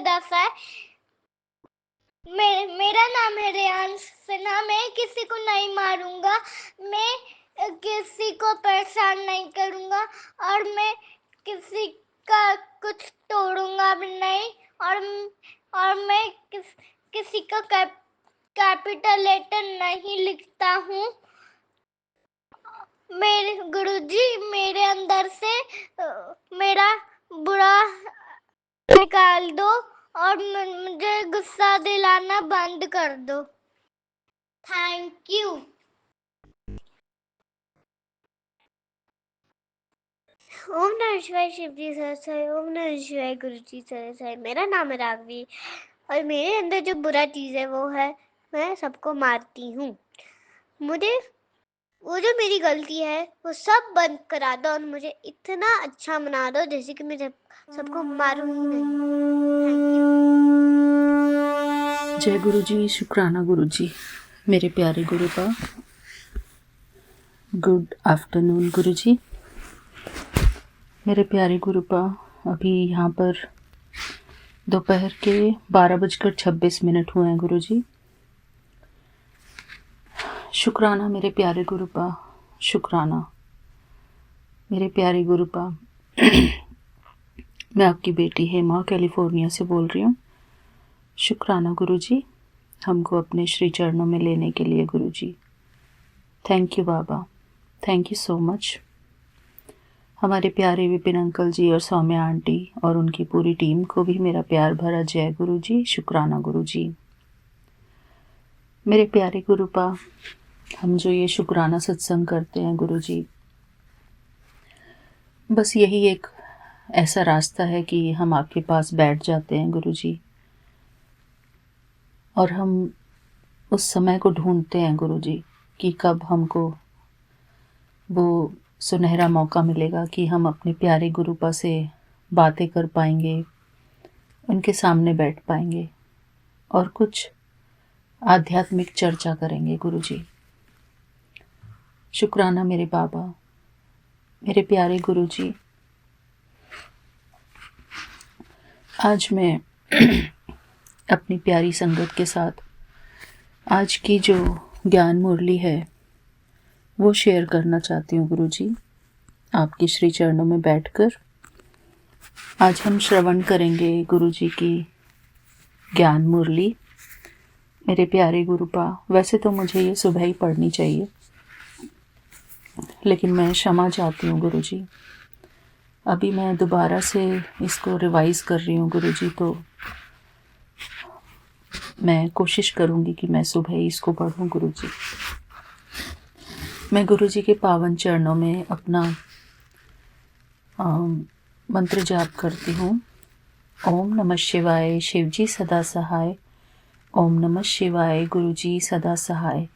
सदासाय। मेरा नाम है रेयांश सिन्हा। मैं किसी को नहीं मारूंगा, मैं किसी को परेशान नहीं करूंगा और मैं किसी का कुछ तोड़ूंगा भी नहीं। और मैं किसी का कैपिटल लेटर नहीं लिखता हूँ। मेरे गुरुजी मेरे अंदर से मेरा बुरा निकाल दो और मुझे गुस्सा दिलाना बंद कर दो। Thank you. ओम नमः शिवाय शिवजी सरसाई। ओम नमः शिवाय गुरुजी सरसाई। मेरा नाम है राघवी और मेरे अंदर जो बुरा चीज है वो है मैं सबको मारती हूँ। मुझे वो जो मेरी गलती है वो सब बंद करा दो और मुझे इतना अच्छा बना दो जैसे कि मैं सबको मारूं ही नहीं। Thank you. जय गुरुजी। शुक्राना गुरुजी। मेरे प्यारे गुरुपा, गुड आफ्टरनून गुरुजी। मेरे प्यारे गुरुपा, अभी यहाँ पर दोपहर के 12:26 हुए हैं गुरुजी। शुक्राना मेरे प्यारे गुरुपा, शुक्राना मेरे प्यारे गुरुपा। मैं आपकी बेटी हेमा कैलिफोर्निया से बोल रही हूँ। शुक्राना गुरुजी, हमको अपने श्री चरणों में लेने के लिए Guruji. Thank you Baba, thank you so much. हमारे प्यारे विपिन अंकल जी और सौम्या आंटी और उनकी पूरी टीम को भी मेरा प्यार भरा जय गुरुजी। शुक्राना गुरुजी। मेरे प्यारे गुरुपा, हम जो ये शुक्राना सत्संग करते हैं गुरुजी, बस यही एक ऐसा रास्ता है कि हम आपके पास बैठ जाते हैं गुरुजी और हम उस समय को ढूंढते हैं गुरुजी कि कब हमको वो सुनहरा मौका मिलेगा कि हम अपने प्यारे गुरुपा से बातें कर पाएंगे, उनके सामने बैठ पाएंगे और कुछ आध्यात्मिक चर्चा करेंगे गुरुजी। शुक्राना मेरे बाबा, मेरे प्यारे गुरुजी। आज मैं अपनी प्यारी संगत के साथ आज की जो ज्ञान मुरली है वो शेयर करना चाहती हूँ गुरुजी, आपके श्री चरणों में बैठकर। आज हम श्रवण करेंगे गुरुजी की ज्ञान मुरली। मेरे प्यारे गुरुपा, वैसे तो मुझे ये सुबह ही पढ़नी चाहिए, लेकिन मैं क्षमा चाहती हूँ गुरुजी। अभी मैं दोबारा से इसको रिवाइज कर रही हूँ गुरुजी, तो मैं कोशिश करूँगी कि मैं सुबह ही इसको पढ़ूँ गुरुजी। मैं गुरुजी के पावन चरणों में अपना मंत्र जाप करती हूँ। ओम नमः शिवाय शिवजी सदा सहाय। ओम नमः शिवाय गुरुजी सदा सहाय।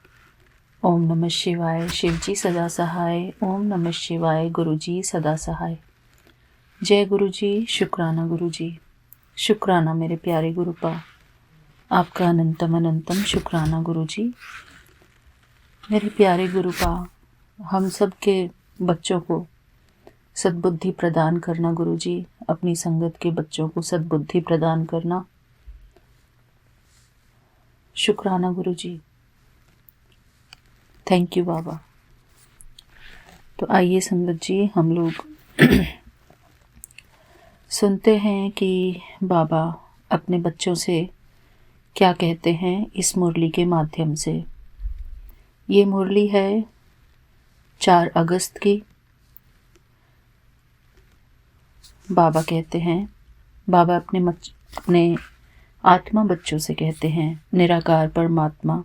ओम नमः शिवाय शिवजी सदा सहाय। ओम नमः शिवाय गुरुजी सदा सहाय। जय गुरुजी। शुक्राना गुरुजी। शुक्राना मेरे प्यारे गुरुपा, आपका अनंतम अनंतम शुक्राना गुरुजी। मेरे प्यारे गुरुपा, हम सब के बच्चों को सद्बुद्धि प्रदान करना गुरुजी, अपनी संगत के बच्चों को सद्बुद्धि प्रदान करना। शुक्राना गुरुजी। थैंक यू बाबा। तो आइए संगत जी, हम लोग सुनते हैं कि बाबा अपने बच्चों से क्या कहते हैं इस मुरली के माध्यम से। ये मुरली है 4 अगस्त की। बाबा कहते हैं, बाबा अपने आत्मा बच्चों से कहते हैं, निराकार परमात्मा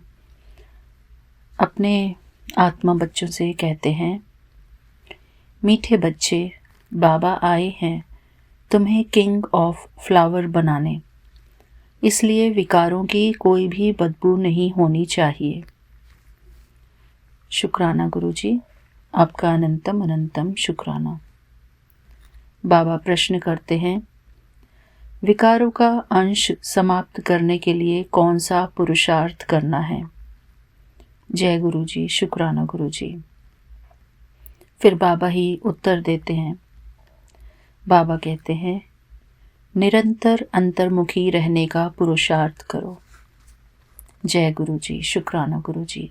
अपने आत्मा बच्चों से कहते हैं, मीठे बच्चे, बाबा आए हैं तुम्हें किंग ऑफ फ्लावर बनाने, इसलिए विकारों की कोई भी बदबू नहीं होनी चाहिए। शुक्राना गुरुजी, आपका अनंतम अनंतम शुक्राना। बाबा प्रश्न करते हैं, विकारों का अंश समाप्त करने के लिए कौन सा पुरुषार्थ करना है? जय गुरुजी। शुक्राना गुरुजी। फिर बाबा ही उत्तर देते हैं। बाबा कहते हैं, निरंतर अंतर्मुखी रहने का पुरुषार्थ करो। जय गुरु जी, शुक्राना गुरु जी।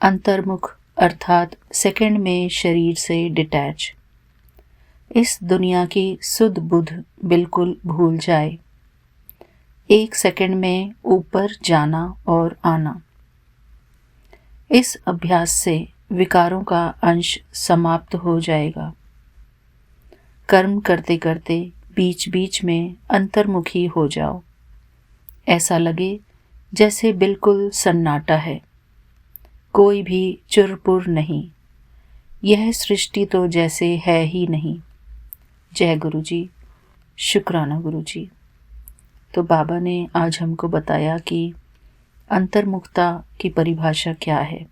अंतर्मुख अर्थात सेकंड में शरीर से डिटैच, इस दुनिया की सुध बुध बिल्कुल भूल जाए, एक सेकंड में ऊपर जाना और आना। इस अभ्यास से विकारों का अंश समाप्त हो जाएगा। कर्म करते करते बीच बीच में अंतर्मुखी हो जाओ, ऐसा लगे जैसे बिल्कुल सन्नाटा है, कोई भी चुरपुर नहीं, यह सृष्टि तो जैसे है ही नहीं। जय गुरु जी, शुक्राना गुरु जी। तो बाबा ने आज हमको बताया कि अंतर्मुखता की परिभाषा क्या है।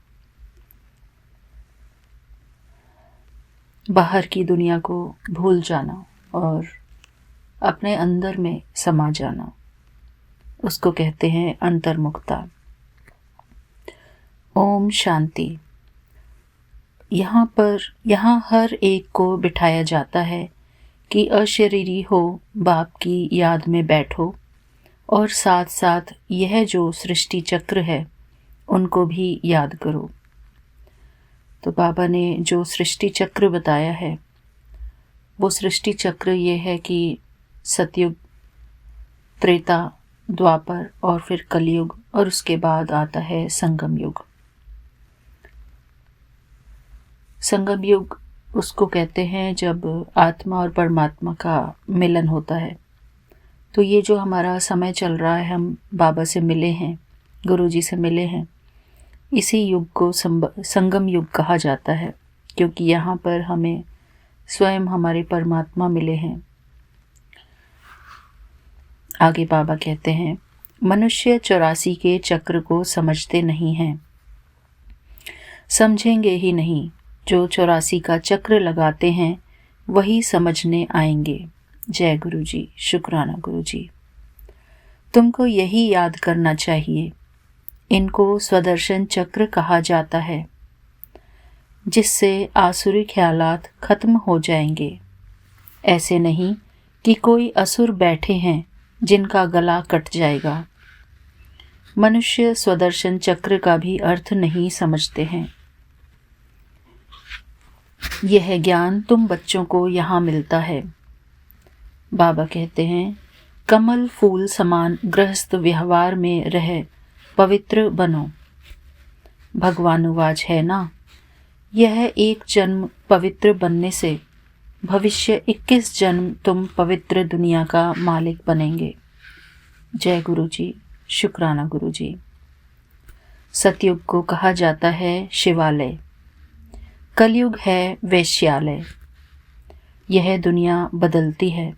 बाहर की दुनिया को भूल जाना और अपने अंदर में समा जाना, उसको कहते हैं अंतर्मुखता। ओम शांति। यहाँ हर एक को बिठाया जाता है कि अशरीरी हो, बाप की याद में बैठो और साथ साथ यह जो सृष्टि चक्र है उनको भी याद करो। तो बाबा ने जो सृष्टि चक्र बताया है वो सृष्टि चक्र ये है कि सतयुग, त्रेता, द्वापर और फिर कलयुग और उसके बाद आता है संगम युग। संगम युग उसको कहते हैं जब आत्मा और परमात्मा का मिलन होता है। तो ये जो हमारा समय चल रहा है, हम बाबा से मिले हैं, गुरु जी से मिले हैं, इसी युग को संगम युग कहा जाता है, क्योंकि यहाँ पर हमें स्वयं हमारे परमात्मा मिले हैं। आगे बाबा कहते हैं, मनुष्य 84 के चक्र को समझते नहीं हैं, समझेंगे ही नहीं। जो 84 का चक्र लगाते हैं वही समझने आएंगे। जय गुरु जी, शुक्राना गुरु जी। तुमको यही याद करना चाहिए, इनको स्वदर्शन चक्र कहा जाता है, जिससे आसुरी ख्यालात खत्म हो जाएंगे। ऐसे नहीं कि कोई असुर बैठे हैं जिनका गला कट जाएगा। मनुष्य स्वदर्शन चक्र का भी अर्थ नहीं समझते हैं। यह ज्ञान तुम बच्चों को यहाँ मिलता है। बाबा कहते हैं, कमल फूल समान गृहस्थ व्यवहार में रह पवित्र बनो। भगवानुवाच है ना, यह एक जन्म पवित्र बनने से भविष्य 21 जन्म तुम पवित्र दुनिया का मालिक बनेंगे। जय गुरु जी, शुक्राना गुरु जी। सतयुग को कहा जाता है शिवालय, कलयुग है वैश्यालय। यह दुनिया बदलती है,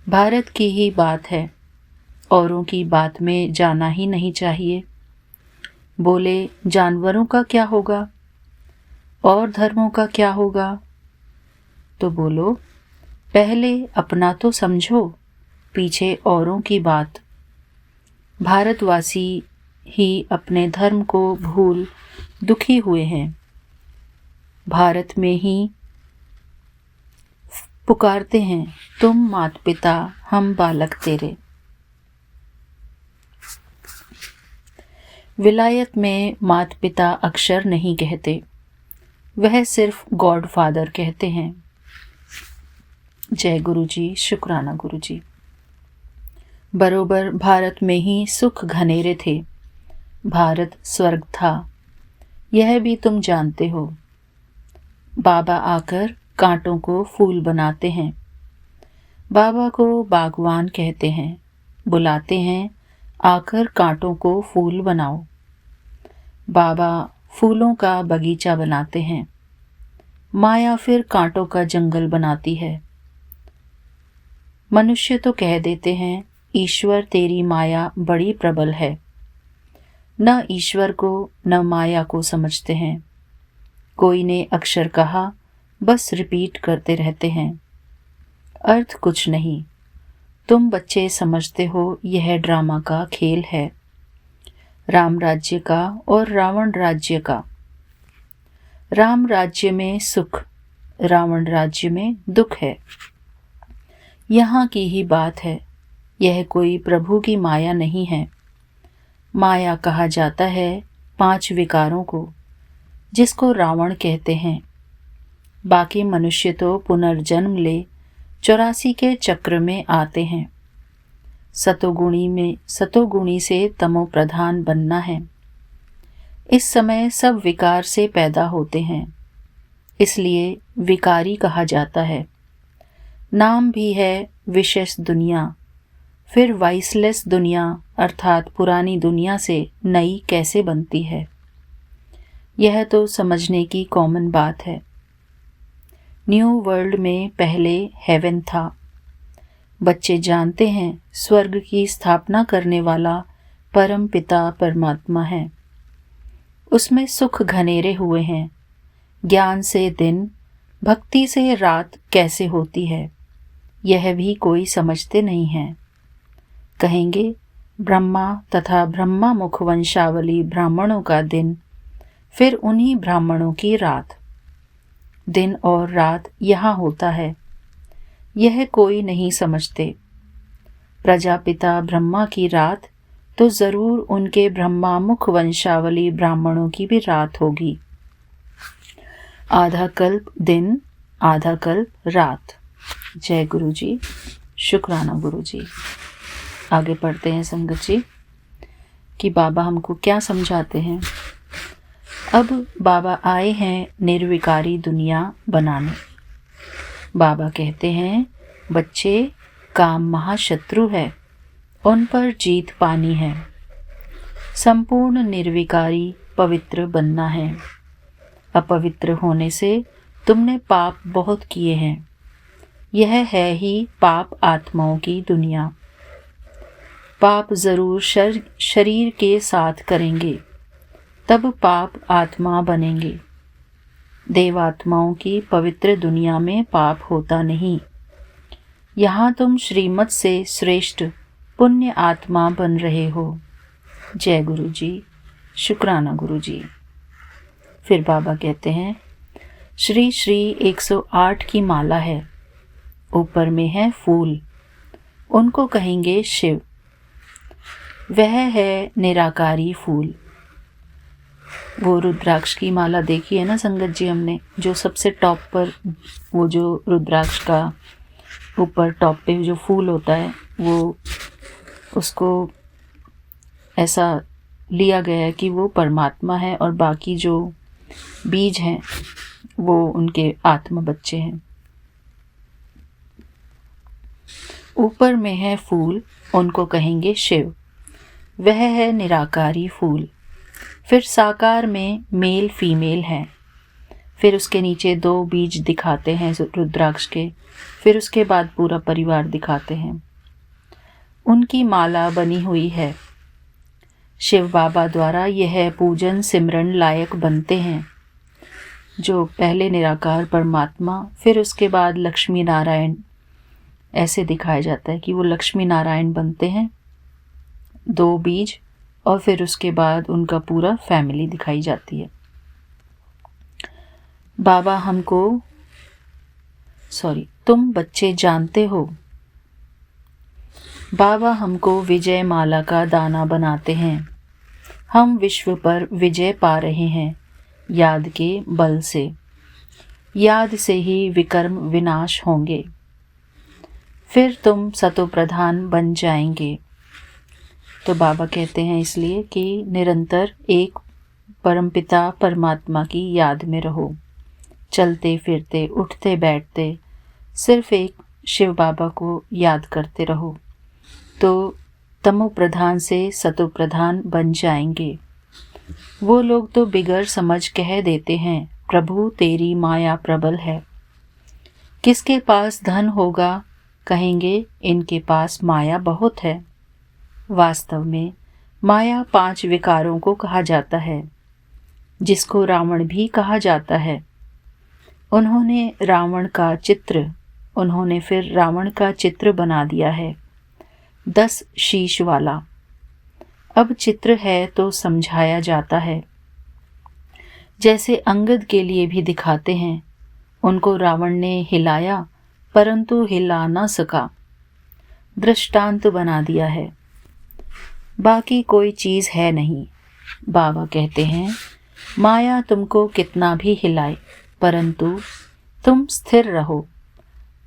भारत की ही बात है, औरों की बात में जाना ही नहीं चाहिए। बोले जानवरों का क्या होगा और धर्मों का क्या होगा, तो बोलो पहले अपना तो समझो, पीछे औरों की बात। भारतवासी ही अपने धर्म को भूल दुखी हुए हैं। भारत में ही पुकारते हैं, तुम मात पिता हम बालक तेरे। विलायत में मात पिता अक्षर नहीं कहते, वह सिर्फ गॉड फादर कहते हैं। जय गुरु जी, शुक्राना गुरु जी। बरोबर भारत में ही सुख घनेरे थे, भारत स्वर्ग था, यह भी तुम जानते हो। बाबा आकर कांटों को फूल बनाते हैं। बाबा को बागवान कहते हैं, बुलाते हैं आकर कांटों को फूल बनाओ। बाबा फूलों का बगीचा बनाते हैं, माया फिर कांटों का जंगल बनाती है। मनुष्य तो कह देते हैं, ईश्वर तेरी माया बड़ी प्रबल है। न ईश्वर को न माया को समझते हैं। कोई ने अक्षर कहा, बस रिपीट करते रहते हैं, अर्थ कुछ नहीं। तुम बच्चे समझते हो यह ड्रामा का खेल है, राम राज्य का और रावण राज्य का। राम राज्य में सुख, रावण राज्य में दुख है। यहाँ की ही बात है, यह कोई प्रभु की माया नहीं है। माया कहा जाता है 5 विकारों को, जिसको रावण कहते हैं। बाकी मनुष्य तो पुनर्जन्म ले 84 के चक्र में आते हैं। सतोगुणी से तमो प्रधान बनना है। इस समय सब विकार से पैदा होते हैं, इसलिए विकारी कहा जाता है। नाम भी है विशेष दुनिया, फिर वाइसलेस दुनिया अर्थात पुरानी दुनिया से नई कैसे बनती है, यह तो समझने की कॉमन बात है। न्यू वर्ल्ड में पहले हेवन था। बच्चे जानते हैं स्वर्ग की स्थापना करने वाला परम पिता परमात्मा है। उसमें सुख घनेरे हुए हैं। ज्ञान से दिन, भक्ति से रात कैसे होती है, यह भी कोई समझते नहीं है। कहेंगे ब्रह्मा तथा ब्रह्मा मुख वंशावली ब्राह्मणों का दिन, फिर उन्हीं ब्राह्मणों की रात। दिन और रात यहाँ होता है, यह कोई नहीं समझते। प्रजापिता ब्रह्मा की रात तो जरूर उनके ब्रह्मा मुख वंशावली ब्राह्मणों की भी रात होगी। आधा कल्प दिन, आधा कल्प रात। जय गुरु जी, शुक्राना गुरु जी। आगे पढ़ते हैं संगत जी कि बाबा हमको क्या समझाते हैं। अब बाबा आए हैं निर्विकारी दुनिया बनाने। बाबा कहते हैं बच्चे, काम महाशत्रु है, उन पर जीत पानी है। संपूर्ण निर्विकारी पवित्र बनना है। अपवित्र होने से तुमने पाप बहुत किए हैं। यह है ही पाप आत्माओं की दुनिया। पाप जरूर शरीर के साथ करेंगे, तब पाप आत्मा बनेंगे। देवात्माओं की पवित्र दुनिया में पाप होता नहीं। यहाँ तुम श्रीमत से श्रेष्ठ पुण्य आत्मा बन रहे हो। जय गुरु जी, शुक्राना गुरु जी। फिर बाबा कहते हैं श्री श्री 108 की माला है, ऊपर में है फूल, उनको कहेंगे शिव। वह है निराकारी फूल। वो रुद्राक्ष की माला देखी है ना संगत जी हमने, जो सबसे टॉप पर वो जो रुद्राक्ष का ऊपर टॉप पे जो फूल होता है, वो उसको ऐसा लिया गया है कि वो परमात्मा है और बाकी जो बीज हैं वो उनके आत्मा बच्चे हैं। ऊपर में है फूल, उनको कहेंगे शिव। वह है निराकारी फूल। फिर साकार में मेल फीमेल है। फिर उसके नीचे 2 बीज दिखाते हैं रुद्राक्ष के। फिर उसके बाद पूरा परिवार दिखाते हैं। उनकी माला बनी हुई है। शिव बाबा द्वारा यह पूजन सिमरन लायक बनते हैं। जो पहले निराकार परमात्मा, फिर उसके बाद लक्ष्मी नारायण, ऐसे दिखाया जाता है कि वो लक्ष्मी नारायण बनते हैं 2 बीज, और फिर उसके बाद उनका पूरा फैमिली दिखाई जाती है। बाबा हमको तुम बच्चे जानते हो, बाबा हमको विजय माला का दाना बनाते हैं। हम विश्व पर विजय पा रहे हैं याद के बल से। याद से ही विकर्म विनाश होंगे। फिर तुम सतो प्रधान बन जाएंगे। तो बाबा कहते हैं इसलिए कि निरंतर एक परमपिता परमात्मा की याद में रहो। चलते फिरते, उठते बैठते सिर्फ एक शिव बाबा को याद करते रहो, तो तमो प्रधान से सतो प्रधान बन जाएंगे। वो लोग तो बिगर समझ कह देते हैं प्रभु तेरी माया प्रबल है। किसके पास धन होगा, कहेंगे इनके पास माया बहुत है। वास्तव में माया 5 विकारों को कहा जाता है, जिसको रावण भी कहा जाता है। उन्होंने फिर रावण का चित्र बना दिया है 10 शीश वाला। अब चित्र है तो समझाया जाता है। जैसे अंगद के लिए भी दिखाते हैं। उनको रावण ने हिलाया परंतु हिला न सका, दृष्टांत बना दिया है। बाकी कोई चीज़ है नहीं। बाबा कहते हैं माया तुमको कितना भी हिलाए परंतु तुम स्थिर रहो।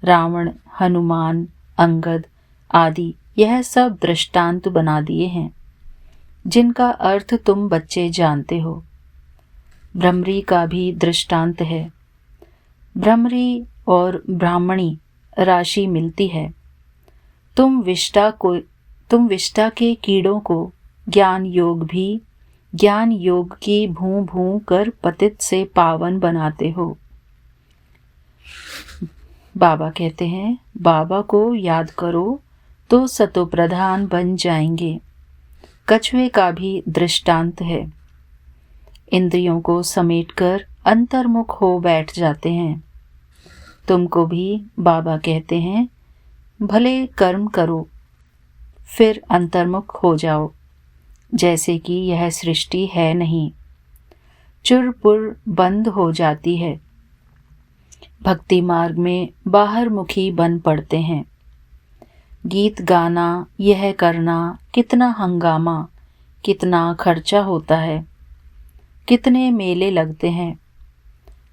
रावण, हनुमान, अंगद आदि यह सब दृष्टांत बना दिए हैं जिनका अर्थ तुम बच्चे जानते हो। भ्रमरी का भी दृष्टांत है। भ्रमरी और ब्राह्मणी राशि मिलती है। तुम विष्टा के कीड़ों को ज्ञान योग की भूं भूं कर पतित से पावन बनाते हो। बाबा कहते हैं बाबा को याद करो तो सतोप्रधान बन जाएंगे। कछुए का भी दृष्टांत है। इंद्रियों को समेटकर अंतर्मुख हो बैठ जाते हैं। तुमको भी बाबा कहते हैं भले कर्म करो फिर अंतर्मुख हो जाओ, जैसे कि यह सृष्टि है नहीं, चुरपुर बंद हो जाती है। भक्ति मार्ग में बाहर मुखी बन पड़ते हैं। गीत गाना, यह करना, कितना हंगामा, कितना खर्चा होता है, कितने मेले लगते हैं।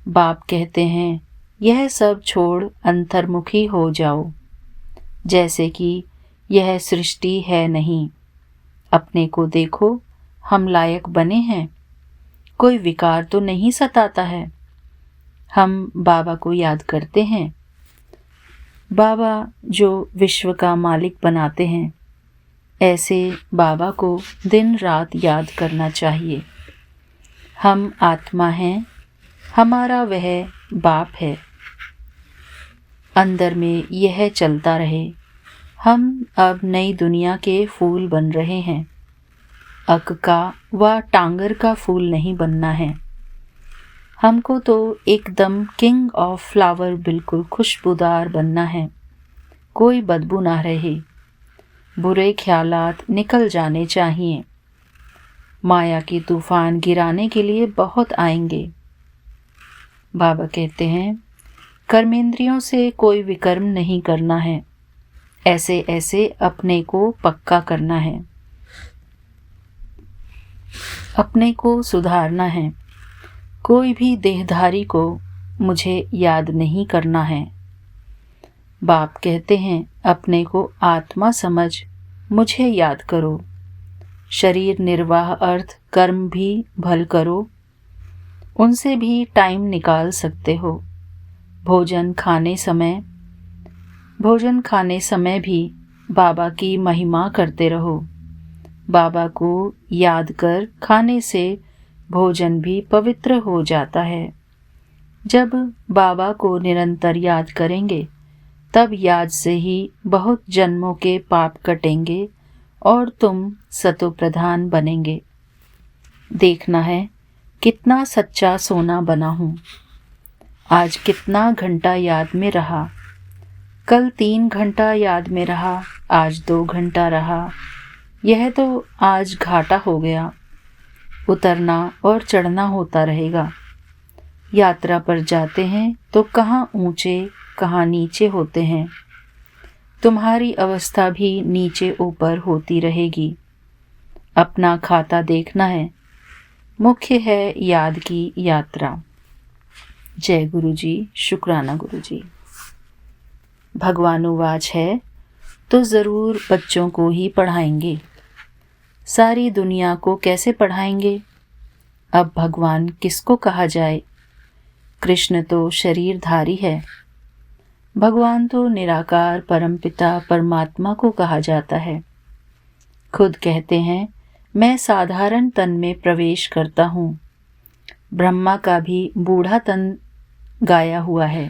बाप कहते हैं यह सब छोड़ अंतर्मुखी हो जाओ, जैसे कि यह सृष्टि है नहीं। अपने को देखो, हम लायक बने हैं, कोई विकार तो नहीं सताता है। हम बाबा को याद करते हैं। बाबा जो विश्व का मालिक बनाते हैं, ऐसे बाबा को दिन रात याद करना चाहिए। हम आत्मा हैं, हमारा वह बाप है। अंदर में यह चलता रहे। हम अब नई दुनिया के फूल बन रहे हैं। अक का व टांगर का फूल नहीं बनना है। हमको तो एकदम किंग ऑफ फ्लावर, बिल्कुल खुशबूदार बनना है। कोई बदबू ना रहे। बुरे ख्यालात निकल जाने चाहिए। माया की तूफान गिराने के लिए बहुत आएंगे। बाबा कहते हैं कर्मेंद्रियों से कोई विकर्म नहीं करना है। ऐसे ऐसे अपने को पक्का करना है, अपने को सुधारना है। कोई भी देहधारी को मुझे याद नहीं करना है। बाप कहते हैं अपने को आत्मा समझ मुझे याद करो। शरीर निर्वाह अर्थ कर्म भी भल करो, उनसे भी टाइम निकाल सकते हो। भोजन खाने समय भी बाबा की महिमा करते रहो। बाबा को याद कर खाने से भोजन भी पवित्र हो जाता है। जब बाबा को निरंतर याद करेंगे तब याद से ही बहुत जन्मों के पाप कटेंगे और तुम सतोप्रधान बनेंगे। देखना है कितना सच्चा सोना बना हूँ। आज कितना घंटा याद में रहा, कल 3 घंटा याद में रहा, आज 2 घंटा रहा। यह तो आज घाटा हो गया। उतरना और चढ़ना होता रहेगा। यात्रा पर जाते हैं तो कहाँ ऊंचे कहाँ नीचे होते हैं। तुम्हारी अवस्था भी नीचे ऊपर होती रहेगी। अपना खाता देखना है। मुख्य है याद की यात्रा। जय गुरु जी, शुक्राना गुरु जी। भगवानुवाच है तो ज़रूर बच्चों को ही पढ़ाएंगे। सारी दुनिया को कैसे पढ़ाएंगे? अब भगवान किसको कहा जाए? कृष्ण तो शरीरधारी है। भगवान तो निराकार परमपिता परमात्मा को कहा जाता है। खुद कहते हैं मैं साधारण तन में प्रवेश करता हूँ। ब्रह्मा का भी बूढ़ा तन गाया हुआ है।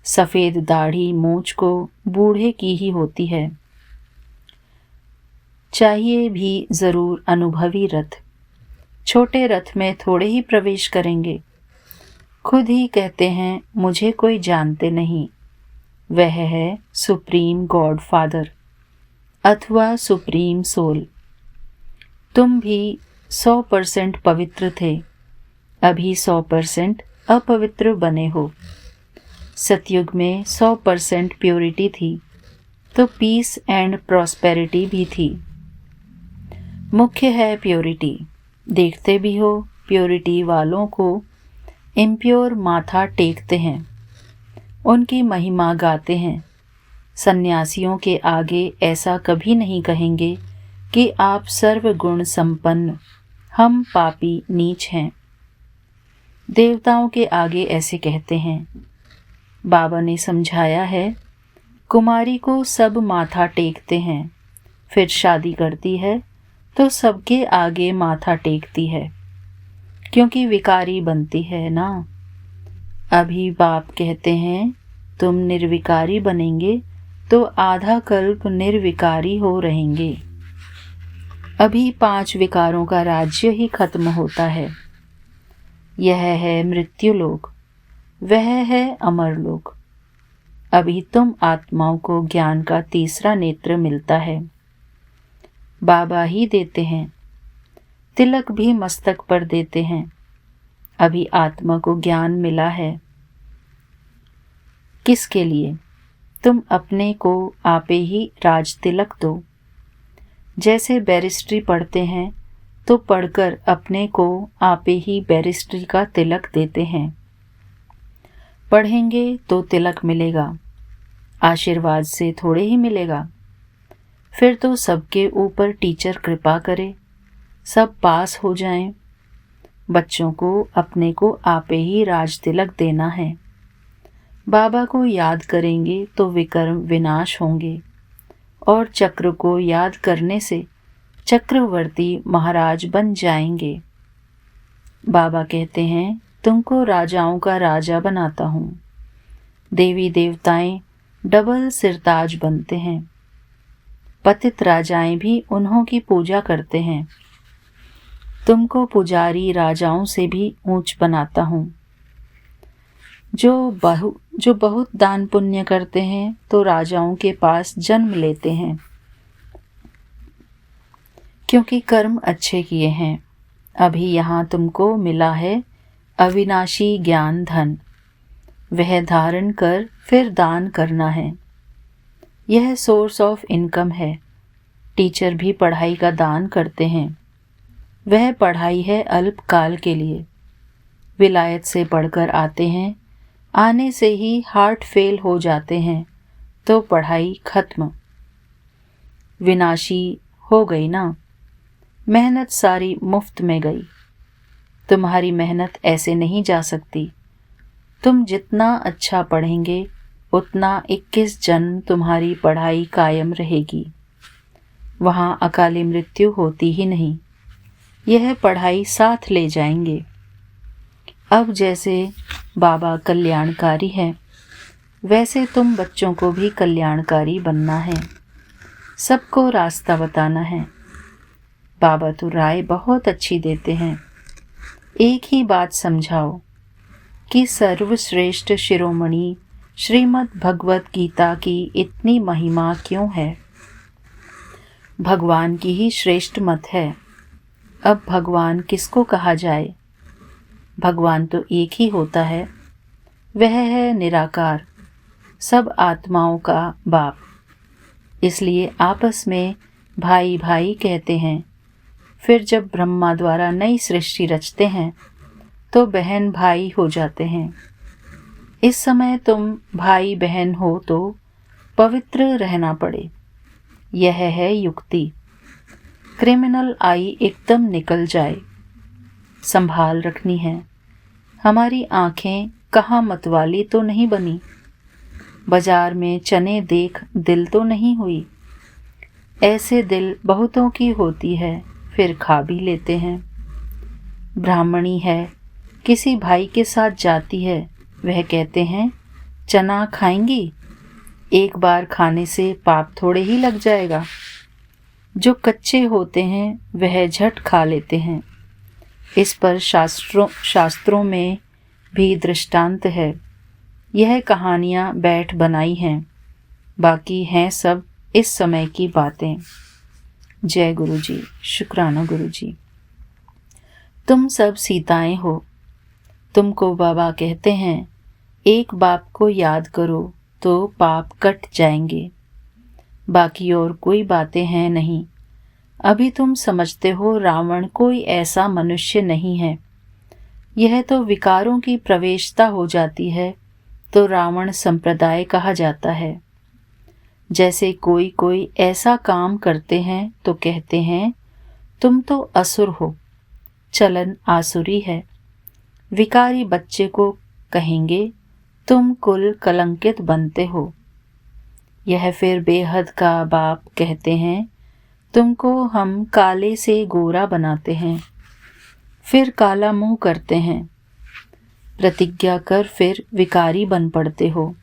सफ़ेद दाढ़ी मूंछ को बूढ़े की ही होती है। चाहिए भी ज़रूर अनुभवी रथ। छोटे रथ में थोड़े ही प्रवेश करेंगे। खुद ही कहते हैं मुझे कोई जानते नहीं। वह है सुप्रीम गॉड फादर अथवा सुप्रीम सोल। तुम भी 100% पवित्र थे, अभी 100% अपवित्र बने हो। सतयुग में 100% प्योरिटी थी, तो पीस एंड प्रॉस्पेरिटी भी थी। मुख्य है प्योरिटी। देखते भी हो, प्योरिटी वालों को इम्प्योर माथा टेकते हैं, उनकी महिमा गाते हैं। सन्यासियों के आगे ऐसा कभी नहीं कहेंगे कि आप सर्वगुण संपन्न, हम पापी नीच हैं। देवताओं के आगे ऐसे कहते हैं। बाबा ने समझाया है, कुमारी को सब माथा टेकते हैं, फिर शादी करती है तो सबके आगे माथा टेकती है, क्योंकि विकारी बनती है ना। अभी बाप कहते हैं तुम निर्विकारी बनेंगे तो आधा कल्प निर्विकारी हो रहेंगे। अभी 5 विकारों का राज्य ही खत्म होता है। यह है मृत्यु लोक, वह है अमर लोक। अभी तुम आत्माओं को ज्ञान का तीसरा नेत्र मिलता है, बाबा ही देते हैं। तिलक भी मस्तक पर देते हैं। अभी आत्मा को ज्ञान मिला है। किसके लिए? तुम अपने को आपे ही राज तिलक दो। जैसे बैरिस्ट्री पढ़ते हैं तो पढ़कर अपने को आपे ही बैरिस्ट्री का तिलक देते हैं। पढ़ेंगे तो तिलक मिलेगा, आशीर्वाद से थोड़े ही मिलेगा। फिर तो सबके ऊपर टीचर कृपा करे, सब पास हो जाएं। बच्चों को अपने को आपे ही राज तिलक देना है। बाबा को याद करेंगे तो विकर्म विनाश होंगे, और चक्र को याद करने से चक्रवर्ती महाराज बन जाएंगे। बाबा कहते हैं तुमको राजाओं का राजा बनाता हूँ। देवी देवताएं डबल सिरताज बनते हैं। पतित राजाएं भी उन्हों की पूजा करते हैं। तुमको पुजारी राजाओं से भी ऊंच बनाता हूँ। जो बहुत दान पुण्य करते हैं तो राजाओं के पास जन्म लेते हैं, क्योंकि कर्म अच्छे किए हैं। अभी यहाँ तुमको मिला है अविनाशी ज्ञान धन, वह धारण कर फिर दान करना है। यह सोर्स ऑफ इनकम है। टीचर भी पढ़ाई का दान करते हैं। वह पढ़ाई है अल्पकाल के लिए। विलायत से पढ़कर आते हैं, आने से ही हार्ट फेल हो जाते हैं तो पढ़ाई खत्म, विनाशी हो गई ना। मेहनत सारी मुफ्त में गई। तुम्हारी मेहनत ऐसे नहीं जा सकती। तुम जितना अच्छा पढ़ेंगे उतना 21 जन्म तुम्हारी पढ़ाई कायम रहेगी। वहाँ अकाली मृत्यु होती ही नहीं। यह पढ़ाई साथ ले जाएंगे। अब जैसे बाबा कल्याणकारी है, वैसे तुम बच्चों को भी कल्याणकारी बनना है। सबको रास्ता बताना है। बाबा तो राय बहुत अच्छी देते हैं। एक ही बात समझाओ कि सर्वश्रेष्ठ शिरोमणि श्रीमद् भगवत गीता की इतनी महिमा क्यों है। भगवान की ही श्रेष्ठ मत है। अब भगवान किसको कहा जाए? भगवान तो एक ही होता है, वह है निराकार, सब आत्माओं का बाप। इसलिए आपस में भाई भाई कहते हैं। फिर जब ब्रह्मा द्वारा नई सृष्टि रचते हैं तो बहन भाई हो जाते हैं। इस समय तुम भाई बहन हो तो पवित्र रहना पड़े। यह है युक्ति। क्रिमिनल आई एकदम निकल जाए, संभाल रखनी है। हमारी आंखें कहाँ मतवाली तो नहीं बनी। बाजार में चने देख दिल तो नहीं हुई। ऐसे दिल बहुतों की होती है, फिर खा भी लेते हैं। ब्राह्मणी है, किसी भाई के साथ जाती है, वह कहते हैं चना खाएंगी? एक बार खाने से पाप थोड़े ही लग जाएगा। जो कच्चे होते हैं वह झट खा लेते हैं। इस पर शास्त्रों में भी दृष्टांत है। यह कहानियाँ बैठ बनाई हैं, बाकी हैं सब इस समय की बातें। जय गुरु जी, शुक्राना गुरु जी। तुम सब सीताएं हो। तुमको बाबा कहते हैं एक बाप को याद करो तो पाप कट जाएंगे। बाकी और कोई बातें हैं नहीं। अभी तुम समझते हो रावण कोई ऐसा मनुष्य नहीं है। यह तो विकारों की प्रवेशता हो जाती है तो रावण संप्रदाय कहा जाता है। जैसे कोई कोई ऐसा काम करते हैं तो कहते हैं तुम तो असुर हो, चलन आसुरी है। विकारी बच्चे को कहेंगे तुम कुल कलंकित बनते हो। यह फिर बेहद का बाप कहते हैं तुमको हम काले से गोरा बनाते हैं, फिर काला मुंह करते हैं। प्रतिज्ञा कर फिर विकारी बन पड़ते हो,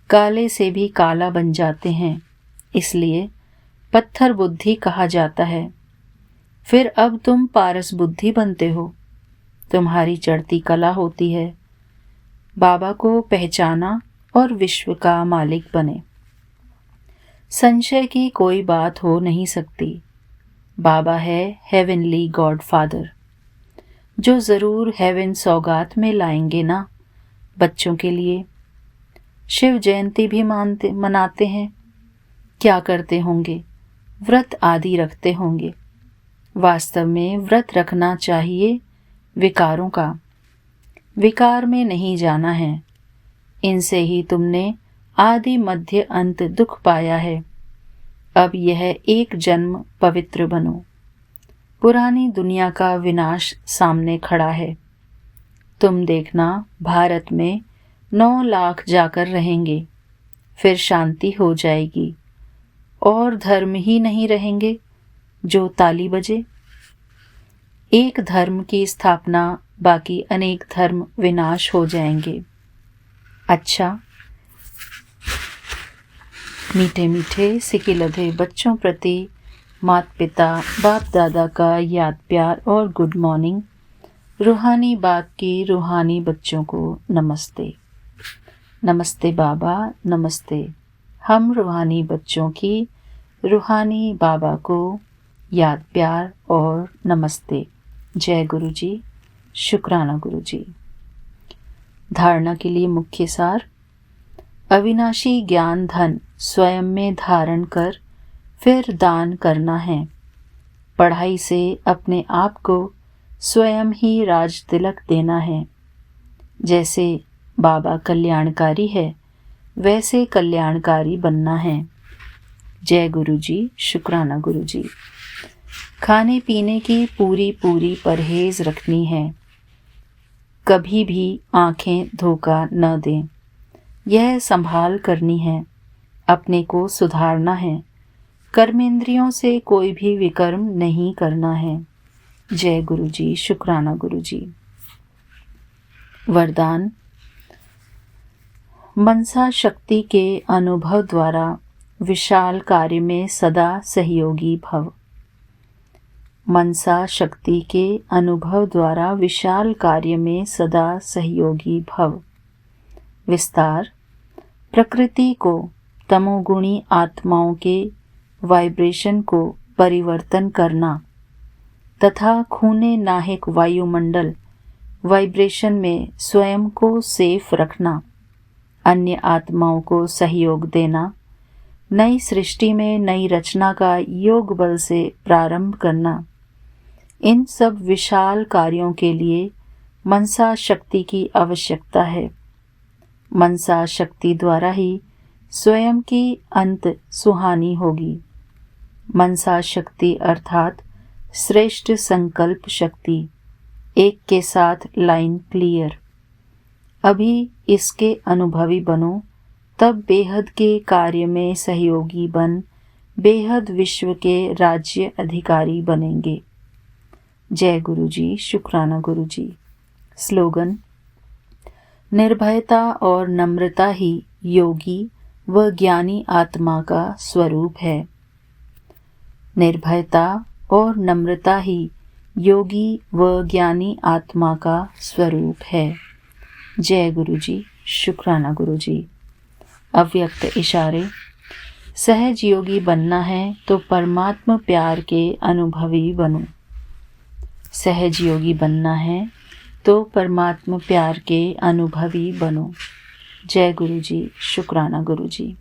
काले से भी काला बन जाते हैं, इसलिए पत्थर बुद्धि कहा जाता है। फिर अब तुम पारस बुद्धि बनते हो, तुम्हारी चढ़ती कला होती है। बाबा को पहचाना और विश्व का मालिक बने। संशय की कोई बात हो नहीं सकती। बाबा है हेवनली गॉड फादर, जो ज़रूर हेवन सौगात में लाएंगे ना बच्चों के लिए। शिव जयंती भी मनाते हैं। क्या करते होंगे? व्रत आदि रखते होंगे। वास्तव में व्रत रखना चाहिए विकारों का। विकार में नहीं जाना है। इनसे ही तुमने आदि मध्य अंत दुख पाया है। अब यह एक जन्म पवित्र बनो। पुरानी दुनिया का विनाश सामने खड़ा है। तुम देखना भारत में 9 लाख जाकर रहेंगे, फिर शांति हो जाएगी और धर्म ही नहीं रहेंगे जो ताली बजे। एक धर्म की स्थापना, बाकी अनेक धर्म विनाश हो जाएंगे। अच्छा, मीठे मीठे सिकिलधे बच्चों प्रति माता पिता बाप दादा का याद प्यार और गुड मॉर्निंग। रूहानी बाप की रूहानी बच्चों को नमस्ते। नमस्ते बाबा, नमस्ते। हम रूहानी बच्चों की रूहानी बाबा को याद प्यार और नमस्ते। जय गुरु जी, शुक्राना गुरु जी। धारणा के लिए मुख्य सार। अविनाशी ज्ञान धन स्वयं में धारण कर फिर दान करना है। पढ़ाई से अपने आप को स्वयं ही राज तिलक देना है। जैसे बाबा कल्याणकारी है, वैसे कल्याणकारी बनना है। जय गुरु जी, शुक्राना गुरु जी। खाने पीने की पूरी पूरी परहेज रखनी है। कभी भी आंखें धोखा न दें। यह संभाल करनी है। अपने को सुधारना है। कर्मेंद्रियों से कोई भी विकर्म नहीं करना है। जय गुरु जी, शुक्राना गुरु जी। वरदान। मनसा शक्ति के अनुभव द्वारा विशाल कार्य में सदा सहयोगी भव। मनसा शक्ति के अनुभव द्वारा विशाल कार्य में सदा सहयोगी भव। विस्तार। प्रकृति को तमोगुणी आत्माओं के वाइब्रेशन को परिवर्तन करना तथा खूने नाहिक वायुमंडल वाइब्रेशन में स्वयं को सेफ रखना, अन्य आत्माओं को सहयोग देना, नई सृष्टि में नई रचना का योग बल से प्रारंभ करना, इन सब विशाल कार्यों के लिए मनसा शक्ति की आवश्यकता है। मनसा शक्ति द्वारा ही स्वयं की अंत सुहानी होगी। मनसा शक्ति अर्थात श्रेष्ठ संकल्प शक्ति। एक के साथ लाइन क्लियर। अभी इसके अनुभवी बनो, तब बेहद के कार्य में सहयोगी बन बेहद विश्व के राज्य अधिकारी बनेंगे। जय गुरु जी, शुक्राना गुरु जी। स्लोगन। निर्भयता और नम्रता ही योगी व ज्ञानी आत्मा का स्वरूप है। निर्भयता और नम्रता ही योगी व ज्ञानी आत्मा का स्वरूप है। जय गुरु जी, शुक्राना गुरु जी। अव्यक्त इशारे। सहज योगी बनना है तो परमात्मा प्यार के अनुभवी बनो। सहज योगी बनना है तो परमात्मा प्यार के अनुभवी बनो। जय गुरु जी, शुक्राना गुरु जी।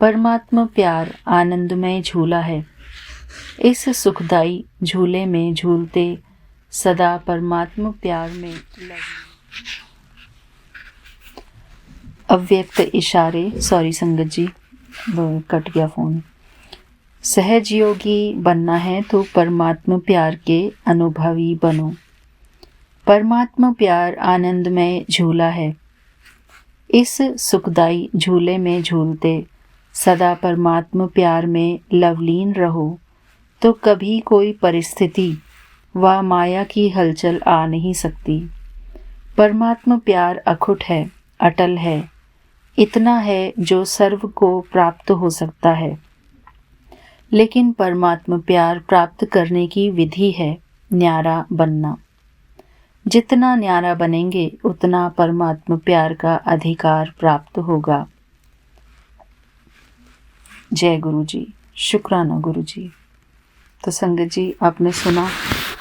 परमात्मा प्यार आनंदमय झूला है। इस सुखदाई झूले में झूलते सदा परमात्मा प्यार में लगे। अव्यक्त इशारे, सॉरी संगत जी, कट गया फ़ोन। सहज योगी बनना है तो परमात्मा प्यार के अनुभवी बनो। परमात्मा प्यार आनंदमय झूला है। इस सुखदाई झूले में झूलते सदा परमात्मा प्यार में लवलीन रहो तो कभी कोई परिस्थिति व माया की हलचल आ नहीं सकती। परमात्मा प्यार अखुट है, अटल है, इतना है जो सर्व को प्राप्त हो सकता है। लेकिन परमात्मा प्यार प्राप्त करने की विधि है न्यारा बनना। जितना न्यारा बनेंगे उतना परमात्मा प्यार का अधिकार प्राप्त होगा। जय गुरु जी, शुक्राना गुरु जी। तो संगत जी, आपने सुना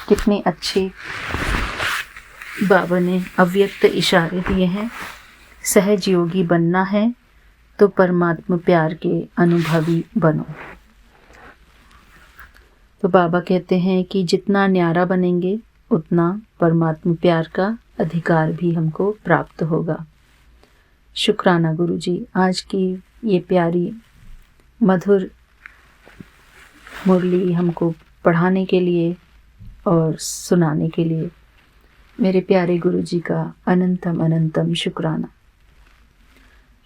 कितनी अच्छी बाबा ने अव्यक्त इशारे दिए हैं। सहज योगी बनना है तो परमात्मा प्यार के अनुभवी बनो। तो बाबा कहते हैं कि जितना न्यारा बनेंगे उतना परमात्मा प्यार का अधिकार भी हमको प्राप्त होगा। शुक्राना गुरु जी, आज की ये प्यारी मधुर मुरली हमको पढ़ाने के लिए और सुनाने के लिए मेरे प्यारे गुरु जी का अनंतम अनंतम शुक्राना।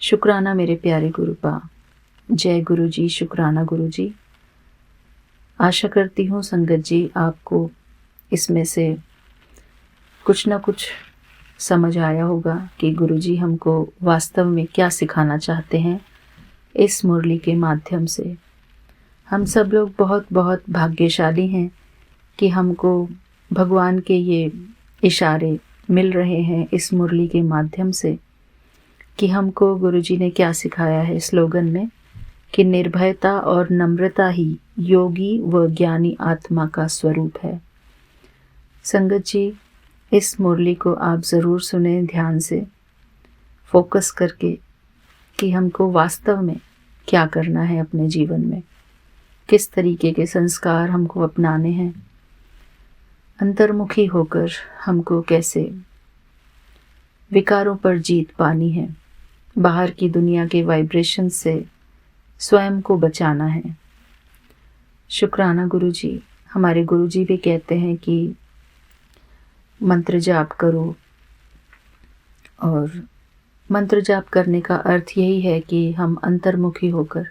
शुक्राना मेरे प्यारे गुरुपा। जय गुरु जी, शुक्राना गुरु जी। आशा करती हूँ संगत जी आपको इसमें से कुछ ना कुछ समझ आया होगा कि गुरुजी हमको वास्तव में क्या सिखाना चाहते हैं इस मुरली के माध्यम से। हम सब लोग बहुत बहुत भाग्यशाली हैं कि हमको भगवान के ये इशारे मिल रहे हैं इस मुरली के माध्यम से कि हमको गुरुजी ने क्या सिखाया है स्लोगन में कि निर्भयता और नम्रता ही योगी व ज्ञानी आत्मा का स्वरूप है। संगत जी, इस मुरली को आप ज़रूर सुने ध्यान से, फोकस करके कि हमको वास्तव में क्या करना है अपने जीवन में, किस तरीके के संस्कार हमको अपनाने हैं, अंतर्मुखी होकर हमको कैसे विकारों पर जीत पानी है, बाहर की दुनिया के वाइब्रेशन से स्वयं को बचाना है। शुक्राना गुरुजी। हमारे गुरुजी भी कहते हैं कि मंत्र जाप करो, और मंत्र जाप करने का अर्थ यही है कि हम अंतर्मुखी होकर